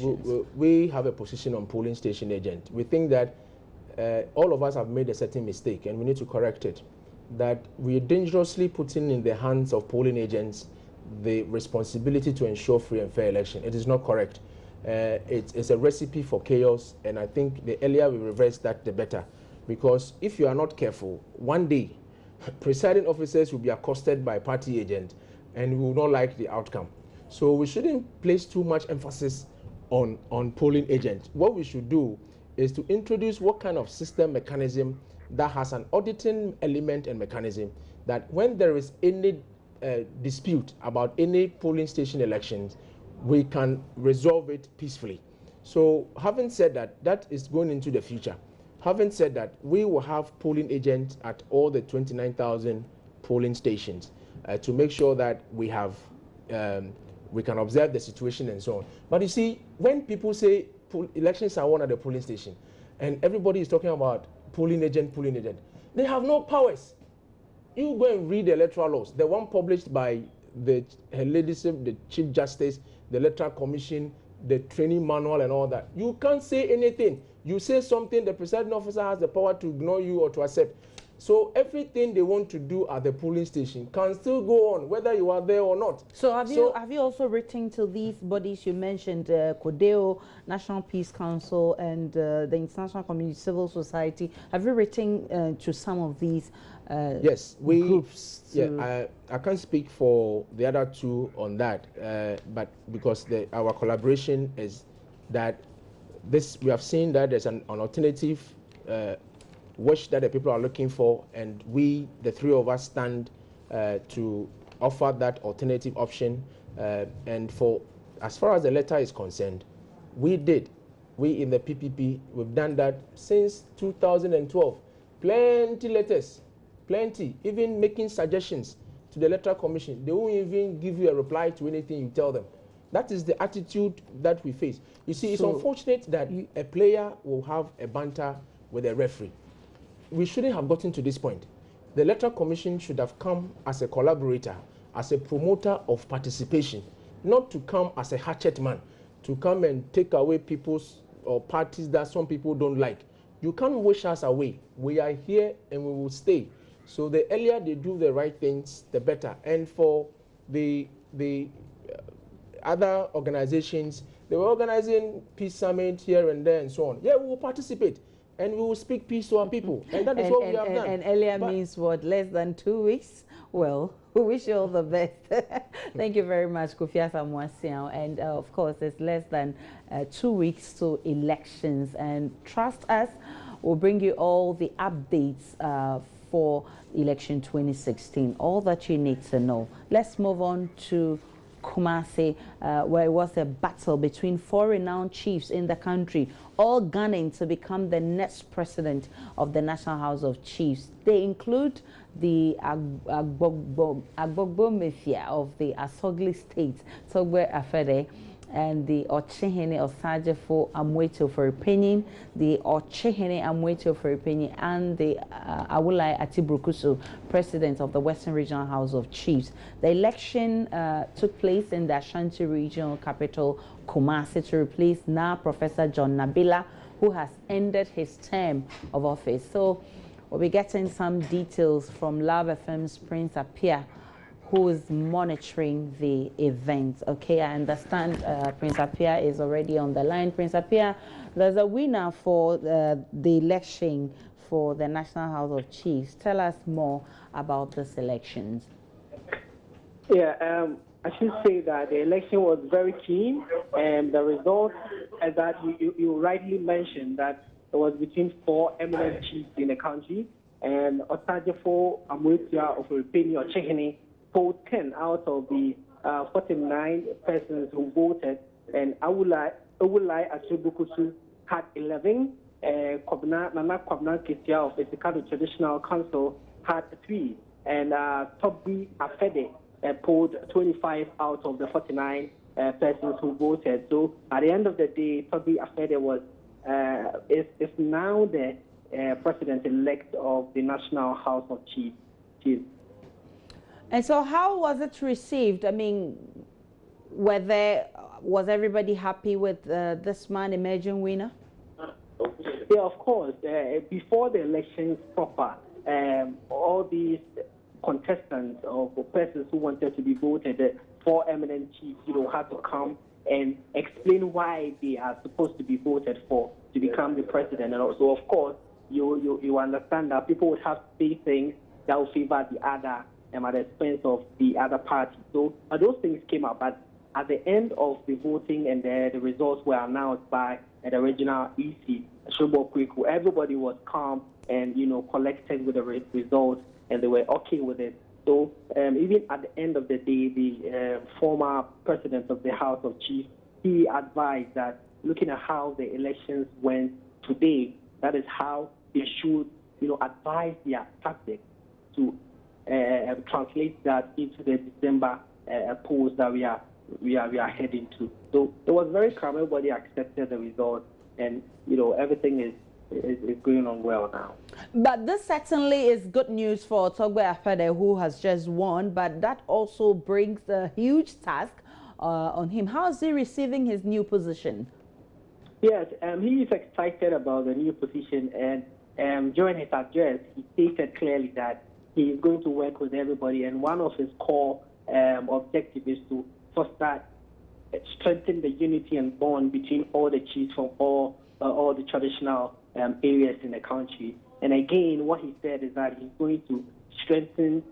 we have a position on polling station agent. We think that all of us have made a certain mistake and we need to correct it. That we're dangerously putting in the hands of polling agents the responsibility to ensure free and fair election. It is not correct. It's a recipe for chaos, and I think the earlier we reverse that, the better. Because if you are not careful, one day, presiding officers will be accosted by a party agent and we will not like the outcome. So we shouldn't place too much emphasis on polling agents. What we should do is to introduce what kind of system mechanism that has an auditing element and mechanism that when there is any dispute about any polling station elections, we can resolve it peacefully. So having said that, that is going into the future. Having said that, we will have polling agents at all the 29,000 polling stations to make sure that we have we can observe the situation and so on. But you see, when people say elections are won at the polling station, and everybody is talking about polling agent, they have no powers. You go and read the electoral laws, the one published by Her Ladyship, the Chief Justice, the Electoral Commission, the training manual and all that. You can't say anything. You say something, the presiding officer has the power to ignore you or to accept. So everything they want to do at the polling station can still go on, whether you are there or not. So have you also written to these bodies you mentioned, CODEO, National Peace Council, and the International Community Civil Society? Have you written to some of these yes, groups? Yeah, I can't speak for the other two on that, but because our collaboration is that we have seen that there's an alternative which that the people are looking for, and we, the three of us, stand to offer that alternative option. And for as far as the letter is concerned, we in the PPP, we've done that since 2012. Plenty letters, plenty, even making suggestions to the Electoral Commission. They won't even give you a reply to anything you tell them. That is the attitude that we face. You see, it's unfortunate that a player will have a banter with a referee. We shouldn't have gotten to this point. The Electoral Commission should have come as a collaborator, as a promoter of participation, not to come as a hatchet man, to come and take away people's or parties that some people don't like. You can't wish us away. We are here and we will stay. So the earlier they do the right things, the better. And for the other organizations, they were organizing peace summit here and there and so on. Yeah, we will participate. And we will speak peace to our people. And that is what we have done. And earlier means what? Less than 2 weeks? Well, we wish you all the best. Thank you very much, Kofi Assamoah. And of course, it's less than 2 weeks to elections. And trust us, we'll bring you all the updates for election 2016. All that you need to know. Let's move on to Kumasi, where it was a battle between 4 renowned chiefs in the country, all gunning to become the next president of the National House of Chiefs. They include the Agbogbo Mafia of the Asogli State, Togbe Afede, and the Ochehene Osajefo Amweto for opinion, the Ochehene Amweto for opinion, and the Awulai Atibrukusu, president of the Western Regional House of Chiefs. The election took place in the Ashanti regional capital, Kumasi, to replace now Professor John Nabila, who has ended his term of office. So we'll be getting some details from Love FM's Prince Appiah, who is monitoring the event. Okay, I understand Prince Appiah is already on the line. Prince Appiah, there's a winner for the election for the National House of Chiefs. Tell us more about this elections. Yeah, I should say that the election was very keen, and the result, as that you rightly mentioned, that it was between 4 eminent chiefs in the country, and Otajefo Amuitia of Rupeni or Chehini polled 10 out of the 49 persons who voted, and Awulai Achubukusu had 11, Nana Kwabna Ketia of the Esikado Traditional Council had 3, and Tobi Afede polled 25 out of the 49 persons who voted. So at the end of the day, Tobi Afede is now the president-elect of the National House of Chiefs. And so how was it received? I mean, was everybody happy with this man emerging winner? Yeah, of course. Before the elections proper, all these contestants or persons who wanted to be voted, the 4 eminent chiefs, had to come and explain why they are supposed to be voted for to become the president. And also, of course, you understand that people would have to say things that will favor the other at the expense of the other party. So those things came up, but at the end of the voting and the results were announced by the regional EC, Shobo Kweku, everybody was calm and, collected with the results, and they were okay with it. So even at the end of the day, the former president of the House of Chiefs, he advised that looking at how the elections went today, that is how they should, advise their tactics to translate that into the December polls that we are heading to. So it was very calm. Everybody accepted the result, and everything is going on well now. But this certainly is good news for Togbe Afede, who has just won, but that also brings a huge task on him. How is he receiving his new position? Yes, he is excited about the new position, and during his address, he stated clearly that he is going to work with everybody, and one of his core objectives is to foster, strengthen the unity and bond between all the chiefs from all the traditional areas in the country. And again, what he said is that he's going to strengthen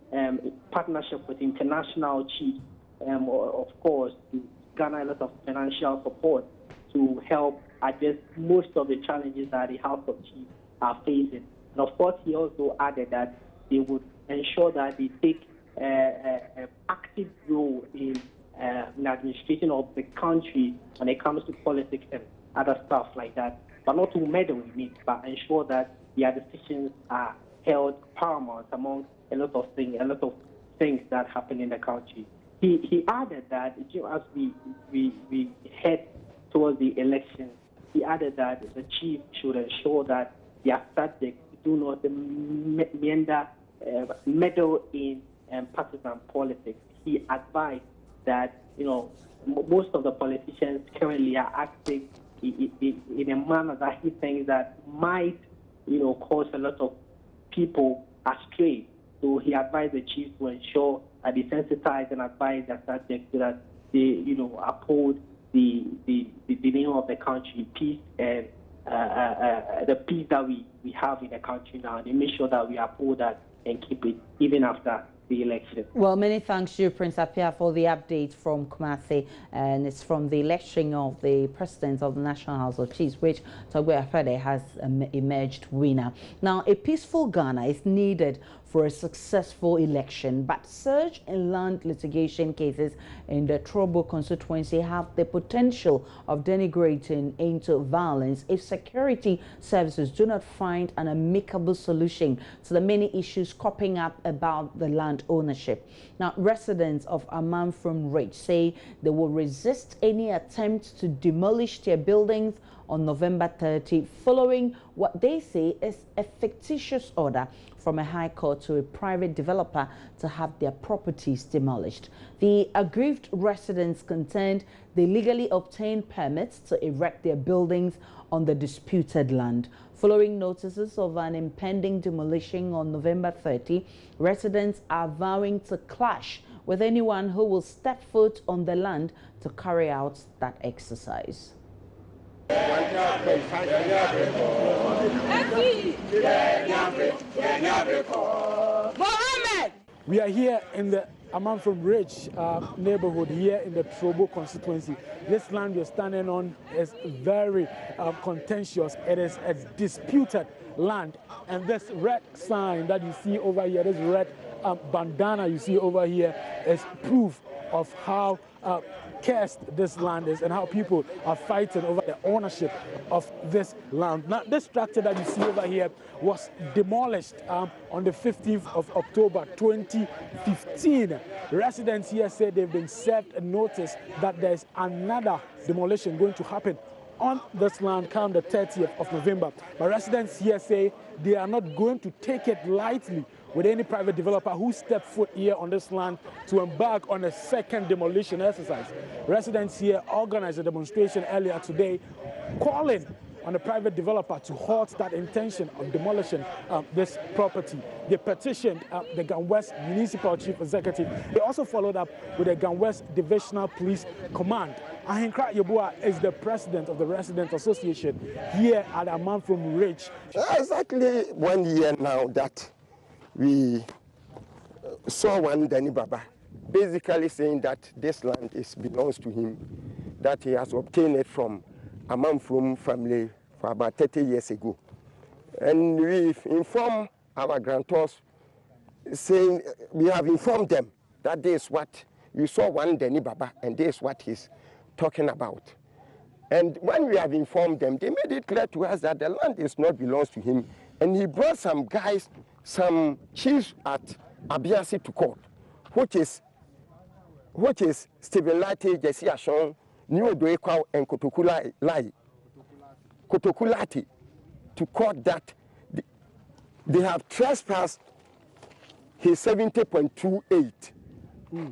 partnership with international chiefs, of course, to garner a lot of financial support to help address most of the challenges that the House of Chiefs are facing. And of course, he also added that they would ensure that they take an active role in the administration of the country when it comes to politics and other stuff like that, but not to meddle in it, but ensure that their decisions are held paramount among a lot of things that happen in the country. He added that as we head towards the election, he added that the chief should ensure that their subjects do not meddle in partisan politics. He advised that most of the politicians currently are acting in a manner that he thinks that might cause a lot of people astray. So he advised the chiefs to ensure that they sensitize and advise their subjects so that they uphold the name of the country, peace, and the peace that we have in the country now. They make sure that we uphold that and keep it even after the election. Well, many thanks to you, Prince Appiah, for the update from Kumasi, and it's from the election of the president of the National House of Chiefs, which Togbe Afede has emerged winner. Now, a peaceful Ghana is needed for a successful election, but surge in land litigation cases in the Trobo constituency have the potential of degenerating into violence if security services do not find an amicable solution to the many issues cropping up about the land ownership. Now, residents of Amman from Ridge say they will resist any attempt to demolish their buildings on November 30, following what they say is a fictitious order from a high court to a private developer to have their properties demolished. The aggrieved residents contend they legally obtained permits to erect their buildings on the disputed land. Following notices of an impending demolition on November 30, residents are vowing to clash with anyone who will step foot on the land to carry out that exercise. We are here in the Amanfrom Ridge neighborhood here in the Trobo constituency. This land we're standing on is very contentious. It is a disputed land, and this red sign that you see over here, this red bandana you see over here, is proof of how cursed this land is and how people are fighting over the ownership of this land. Now, this structure that you see over here was demolished on the 15th of October 2015. Residents here say they've been served a notice that there's another demolition going to happen on this land come the 30th of November. But residents here say they are not going to take it lightly with any private developer who stepped foot here on this land to embark on a second demolition exercise. Residents here organized a demonstration earlier today calling on a private developer to halt that intention of demolishing this property. They petitioned the Gangwest Municipal Chief Executive. They also followed up with the Gangwest Divisional Police Command. Ahenkra Yeboah is the president of the Resident Association here at Amanfrom Ridge. Exactly 1 year now that we saw one Danny Baba basically saying that this land belongs to him, that he has obtained it from Amanfrom family for about 30 years ago. And we've informed our grantors, saying we have informed them that this is what we saw one Danny Baba and this is what he's talking about. And when we have informed them, they made it clear to us that the land belongs to him. And he brought some guys, some chiefs at Abiasi to court, which is Stephen Lati, Jesse Ashon, New Doekwa, and Kotokulati to court that they have trespassed his 70.28.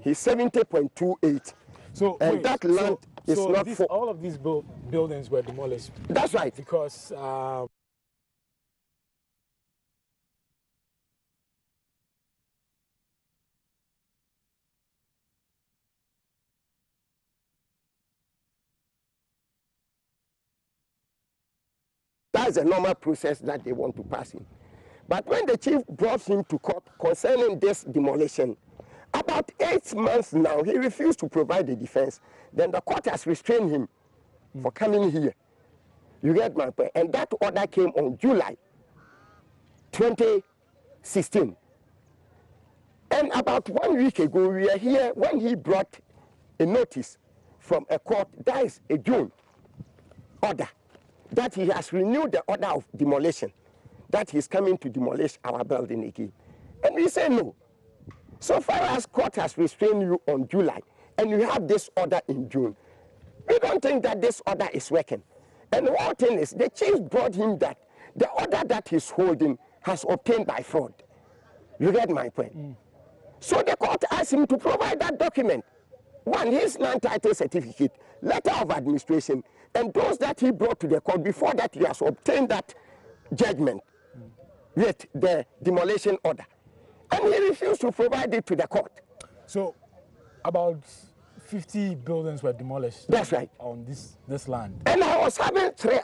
His 70.28. So and wait, that land is not for all of these buildings were demolished. That's right. Because that's a normal process that they want to pass in. But when the chief brought him to court concerning this demolition, about 8 months now, he refused to provide the defense. Then the court has restrained him for coming here. You get my point? And that order came on July 2016. And about 1 week ago, we are here when he brought a notice from a court, that is a June order, that he has renewed the order of demolition, that he's coming to demolish our building again. And we say no. So far as court has restrained you on July, and you have this order in June, we don't think that this order is working. And one thing is, the chief brought him that the order that he's holding has obtained by fraud. You get my point? So the court asked him to provide that document. One, his land title certificate, letter of administration, and those that he brought to the court before that he has obtained that judgment with the demolition order. And he refused to provide it to the court. So about 50 buildings were demolished. That's right. On this land. And I was having three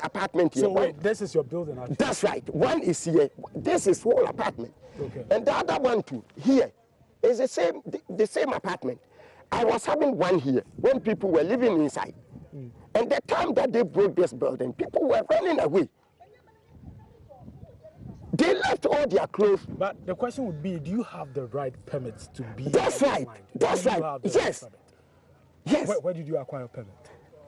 apartments here. So wait, this is your building actually? That's right. One is here. This is whole apartment. Okay. And the other one too, here, is the same apartment. I was having one here when people were living inside. And the time that they broke this building, people were running away. They left all their clothes. But the question would be, do you have the right permits to be? That's right. That's right. Yes. Yes. Where did you acquire a permit?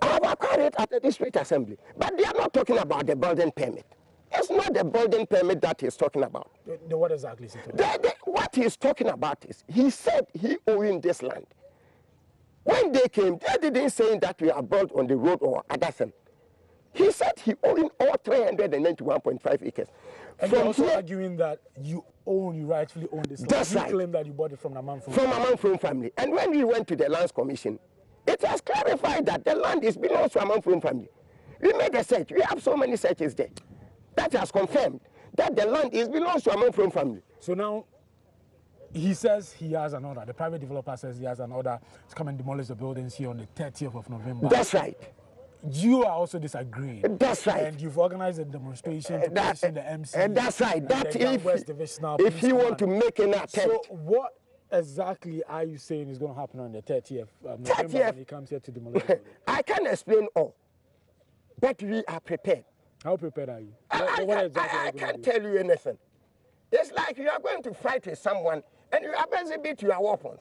I have acquired it at the district assembly. But they are not talking about the building permit. It's not the building permit that he's talking about. What exactly is he talking about? What he's talking about is, he said he owned this land. When they came, they didn't say that we are built on the road or other thing. He said he owned all 391.5 acres. And you're also arguing that you rightfully own this land. That's right. You claim that you bought it from Amanfrom. From Amanfrom family. And when we went to the Lands Commission, it has clarified that the land belongs to Amanfrom family. We made a search. We have so many searches there. That has confirmed that the land belongs to Amanfrom family. So now, he says he has an order. The private developer says he has an order to come and demolish the buildings here on the 30th of November. That's right. You are also disagreeing. That's right. And you've organized a demonstration to petition the MC. That's right. That if he want to make an attempt. So what exactly are you saying is going to happen on the 30th of November when he comes here to demolish the building? I can't explain all, but we are prepared. How prepared are you? I can't tell you anything. It's like you are going to fight with someone and you are exhibit your weapons.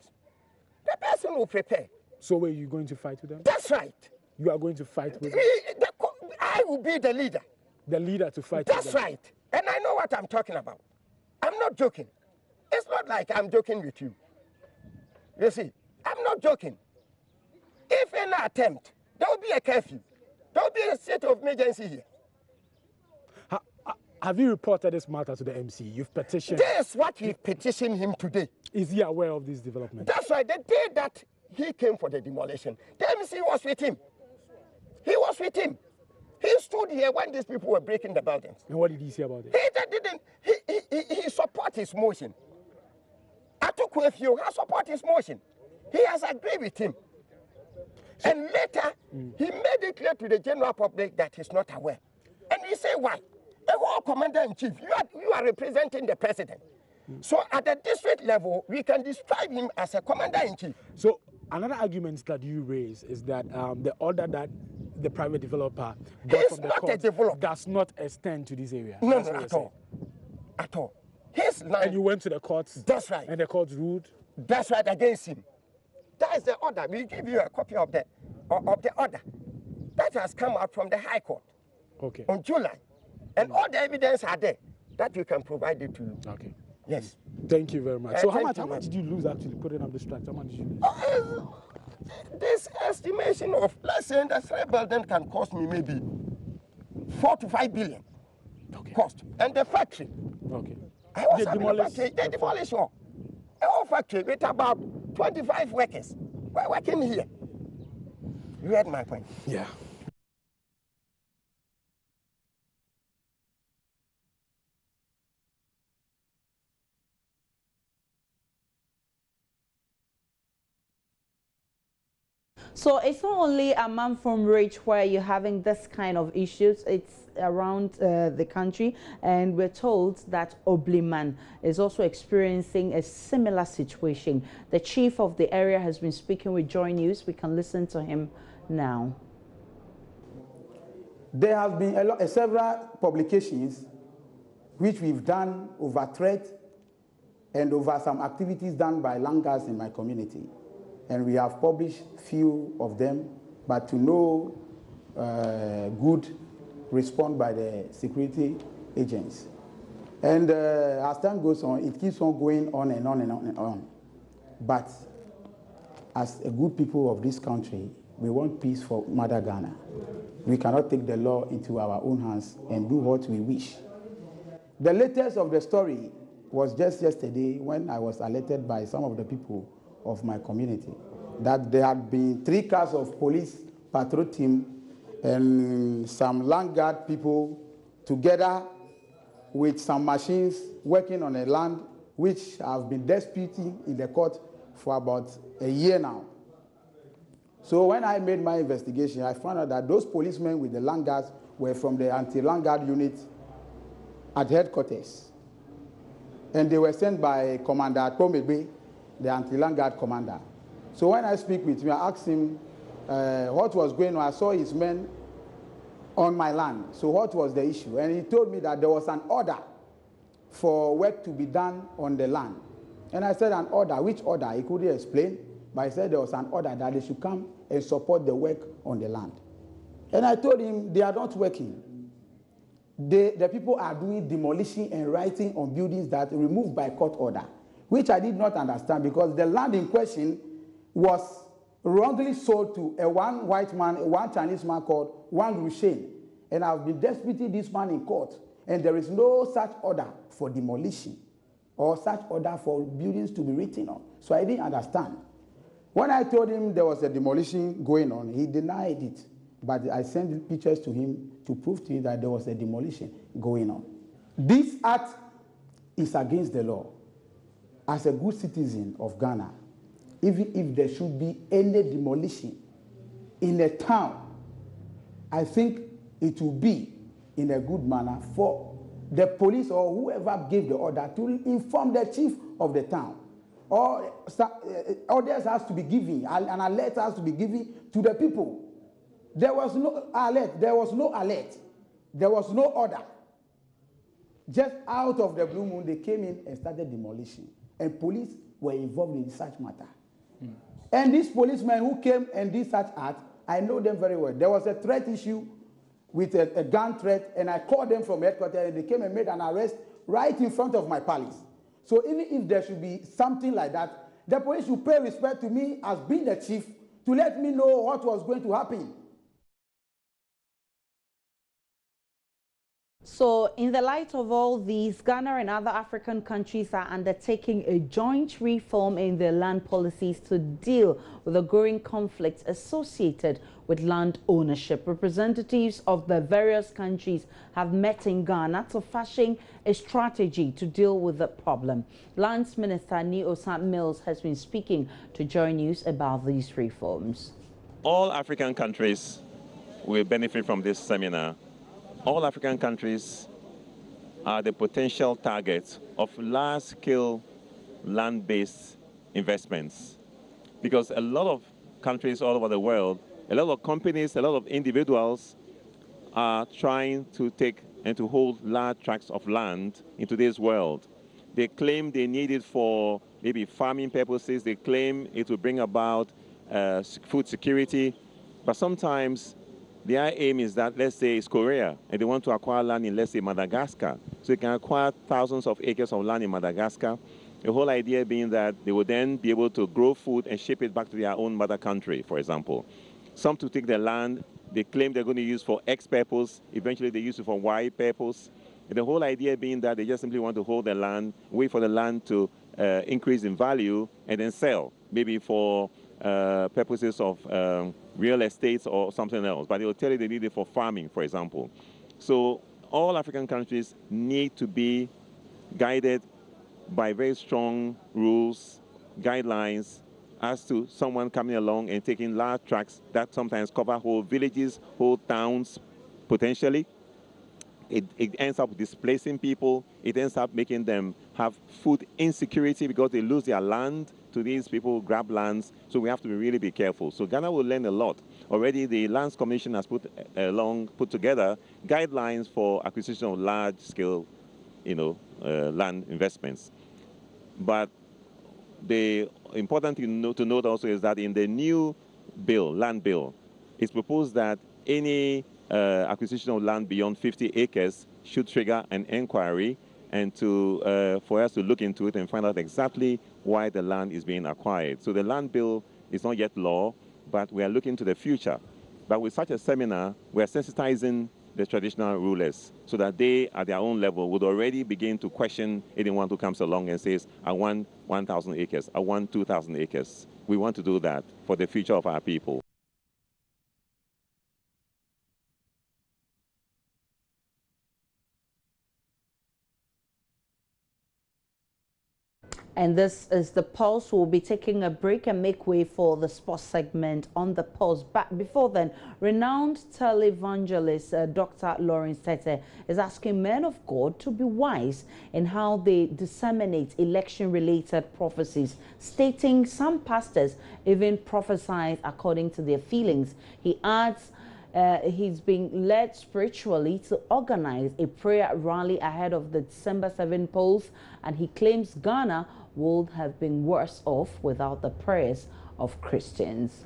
The person will prepare. So were you going to fight with them? That's right. You are going to fight with them? I will be the leader. The leader to fight That's with them? right. And I know what I'm talking about. I'm not joking. It's not like I'm joking with you. You see, I'm not joking. If an attempt, there will be a curfew. There will be a state of emergency here. Have you reported this matter to the MC? You've petitioned. That's what we petitioned him today. Is he aware of this development? That's right. The day that he came for the demolition, the MC was with him. He was with him. He stood here when these people were breaking the buildings. And what did he say about it? He support his motion. Atukwefio has support his motion. He has agreed with him. And later, he made it clear to the general public that he's not aware. And he said, why? The whole commander-in-chief, you are representing the president. So at the district level, we can describe him as a commander-in-chief. So another argument that you raise is that the order that the private developer got from the court does not extend to this area. No, at all. At all. His line. And you went to the courts. That's right. And the court ruled. That's right, against him. That is the order. We give you a copy of the order that has come out from the High Court. Okay. On July. And all the evidence are there that we can provide it to you. Okay. Yes. Thank you very much. So how much did you lose actually putting up the strike? How much did you lose? This estimation of, let's say, the 3 building can cost me maybe 4 to 5 billion cost. And the factory. Okay. I was they demolished all. The whole factory with about 25 workers. We're working here. You heard my point. Yeah. So it's not only a man from Ridge where you're having this kind of issues, it's around the country, and we're told that Obliman is also experiencing a similar situation. The chief of the area has been speaking with Joy News. We can listen to him now. There have been several publications which we've done over threat and over some activities done by langars in my community. And we have published few of them, but to no good response by the security agents. And as time goes on, it keeps on going on and on and on and on. But as a good people of this country, we want peace for Mother Ghana. We cannot take the law into our own hands and do what we wish. The latest of the story was just yesterday when I was alerted by some of the people of my community that there had been 3 cars of police patrol team and some land guard people together with some machines working on a land which have been disputing in the court for about a year now. So when I made my investigation, I found out that those policemen with the land guards were from the anti-land guard unit at headquarters. And they were sent by Commander Tomebe, the anti-land guard commander. So when I speak with him, I asked him what was going on. I saw his men on my land. So what was the issue? And he told me that there was an order for work to be done on the land. And I said, an order? Which order? He couldn't explain, but he said there was an order that they should come and support the work on the land. And I told him they are not working. The people are doing demolition and writing on buildings that removed by court order, which I did not understand because the land in question was wrongly sold to one white man, one Chinese man called Wang Rushen. And I've been disputing this man in court, and there is no such order for demolition or such order for buildings to be written on. So I didn't understand. When I told him there was a demolition going on, he denied it. But I sent pictures to him to prove to him that there was a demolition going on. This act is against the law. as a good citizen of Ghana, even if there should be any demolition in a town, I think it will be in a good manner for the police or whoever gave the order to inform the chief of the town. Or orders has to be given, an alert has to be given to the people. There was no alert, there was no order. Just out of the blue moon, they came in and started demolition. And police were involved in such matter. And these policemen who came and did such act, I know them very well. There was a threat issue with a gun threat, and I called them from headquarters, and they came and made an arrest right in front of my palace. So even if there should be something like that, the police should pay respect to me as being the chief to let me know what was going to happen. So in the light of all these, Ghana and other African countries are undertaking a joint reform in their land policies to deal with the growing conflicts associated with land ownership. Representatives of the various countries have met in Ghana to fashion a strategy to deal with the problem. Lands Minister Ni-Osat Mills has been speaking to Joy News about these reforms. All African countries will benefit from this seminar. All African countries are the potential targets of large-scale land-based investments, because a lot of countries all over the world, a lot of companies, a lot of individuals are trying to take and to hold large tracts of land in today's world. They claim they need it for maybe farming purposes. They claim it will bring about food security, but sometimes their aim is that, let's say it's Korea, and they want to acquire land in, let's say, Madagascar. So they can acquire thousands of acres of land in Madagascar. The whole idea being that they will then be able to grow food and ship it back to their own mother country, for example. Some to take their land, they claim they're going to use for X purpose. Eventually they use it for Y purpose. And the whole idea being that they just simply want to hold the land, wait for the land to increase in value, and then sell, maybe for purposes of real estates or something else. But they will tell you they need it for farming, for example. So all African countries need to be guided by very strong rules, guidelines, as to someone coming along and taking large tracts that sometimes cover whole villages, whole towns, potentially. It ends up displacing people. It ends up making them have food insecurity because they lose their land to these people who grab lands. So we have to really be careful. So Ghana will learn a lot. Already the Lands Commission has put together guidelines for acquisition of large-scale, land investments. But the important thing to note also is that in the new bill, land bill, it's proposed that any acquisition of land beyond 50 acres should trigger an inquiry and for us to look into it and find out exactly why the land is being acquired. So the land bill is not yet law, but we are looking to the future. But with such a seminar, we are sensitizing the traditional rulers so that they, at their own level, would already begin to question anyone who comes along and says, I want 1,000 acres, I want 2,000 acres. We want to do that for the future of our people. And this is The Pulse. We'll be taking a break and make way for the sports segment on The Pulse. But before then, renowned televangelist Dr. Lawrence Tete is asking men of God to be wise in how they disseminate election-related prophecies, stating some pastors even prophesy according to their feelings. He adds he's being led spiritually to organize a prayer rally ahead of the December 7 polls, and he claims Ghana would have been worse off without the prayers of Christians.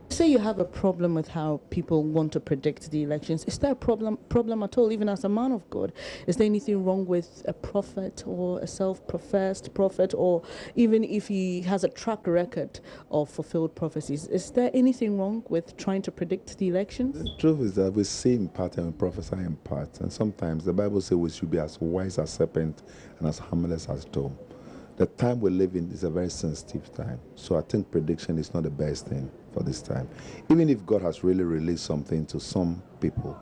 Say you have a problem with how people want to predict the elections. Is there a problem at all, even as a man of God? Is there anything wrong with a prophet or a self-professed prophet, or even if he has a track record of fulfilled prophecies? Is there anything wrong with trying to predict the elections? The truth is that we say in part and we prophesy in part. And sometimes the Bible says we should be as wise as serpent and as harmless as dove. The time we live in is a very sensitive time. So I think prediction is not the best thing for this time. Even if God has really released something to some people,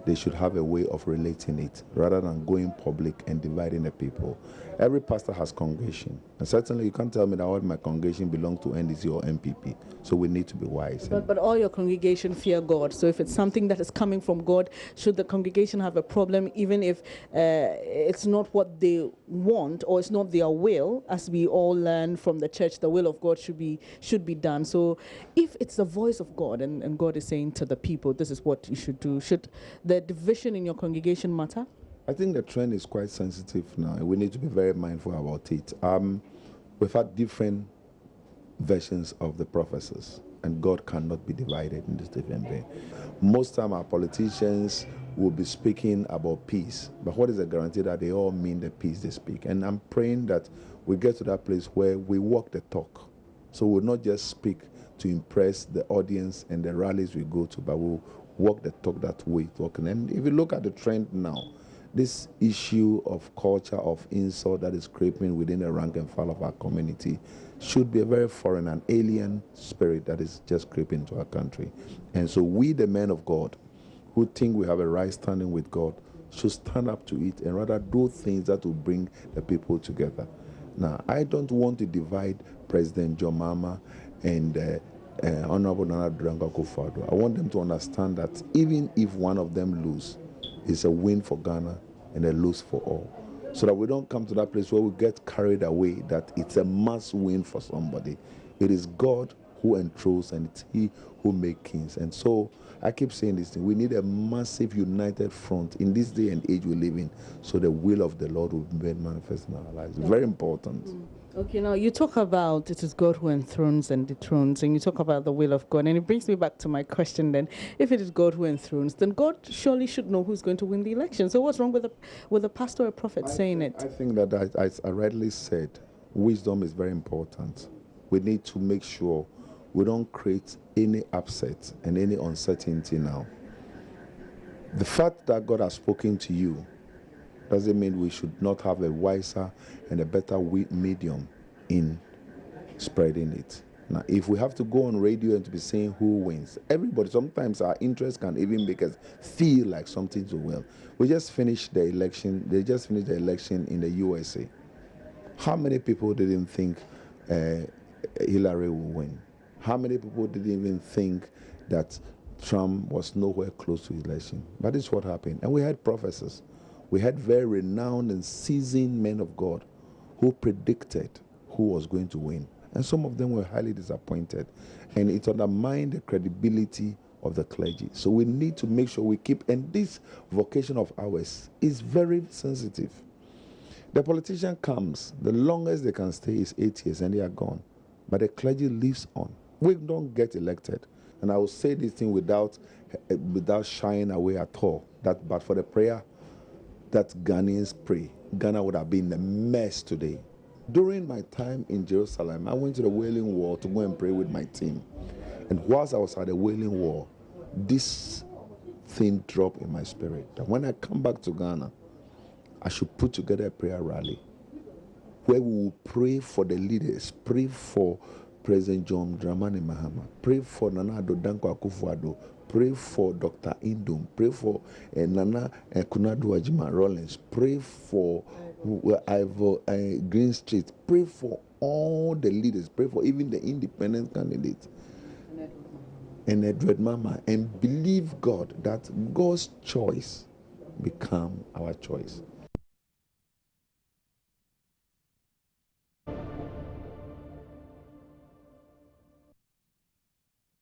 they should have a way of relating it rather than going public and dividing the people. Every pastor has congregation, and certainly you can't tell me that all my congregation belong to NDC or MPP, so we need to be wise. But all your congregation fear God, so if it's something that is coming from God, should the congregation have a problem even if it's not what they want or it's not their will? As we all learn from the church, the will of God should be done. So if it's the voice of God and God is saying to the people, this is what you should do, should the division in your congregation matter? I think the trend is quite sensitive now, and we need to be very mindful about it. We've had different versions of the prophecies, and God cannot be divided in this different way. Most time our politicians will be speaking about peace, but what is the guarantee that they all mean the peace they speak? And I'm praying that we get to that place where we walk the talk. So we'll not just speak to impress the audience and the rallies we go to, but we'll walk the talk that way talking. And if you look at the trend now, this issue of culture of insult that is creeping within the rank and file of our community should be a very foreign and alien spirit that is just creeping into our country. And so we, the men of God, who think we have a right standing with God, should stand up to it and rather do things that will bring the people together. Now, I don't want to divide President John Mahama and Honorable Nana Addo Akufo-Addo. I want them to understand that even if one of them lose, it's a win for Ghana and a lose for all. So that we don't come to that place where we get carried away that it's a must win for somebody. It is God who enthrones and it's He who makes kings. And so I keep saying this thing. We need a massive united front in this day and age we live in so the will of the Lord will be made manifest in our lives. Very important. Okay, now you talk about it is God who enthrones and dethrones, and you talk about the will of God, and it brings me back to my question then. If it is God who enthrones, then God surely should know who's going to win the election. So what's wrong with a pastor or a prophet saying it? I think that, as I rightly said, wisdom is very important. We need to make sure we don't create any upset and any uncertainty now. The fact that God has spoken to you doesn't mean we should not have a wiser and a better medium in spreading it. Now, if we have to go on radio and to be saying who wins, everybody, sometimes our interest can even make us feel like something's well. We just finished the election. They just finished the election in the USA. How many people didn't think Hillary would win? How many people didn't even think that Trump was nowhere close to his election? But this is what happened. And we had prophecies. We had very renowned and seasoned men of God who predicted who was going to win. And some of them were highly disappointed. And it undermined the credibility of the clergy. So we need to make sure we keep, and this vocation of ours is very sensitive. The politician comes, the longest they can stay is 8 years and they are gone. But the clergy lives on. We don't get elected. And I will say this thing without shying away at all. But for the prayer that Ghanaians pray, Ghana would have been a mess today. During my time in Jerusalem, I went to the Wailing Wall to go and pray with my team. And whilst I was at the Wailing Wall, this thing dropped in my spirit. That when I come back to Ghana, I should put together a prayer rally where we will pray for the leaders, pray for President John Dramani Mahama, pray for Nana Addo Akufo-Addo, pray for Dr. Indom, pray for Nana Kunadu Ajima Rollins, pray for Green Street, pray for all the leaders, pray for even the independent candidates and Edward Mama, and believe God that God's choice become our choice.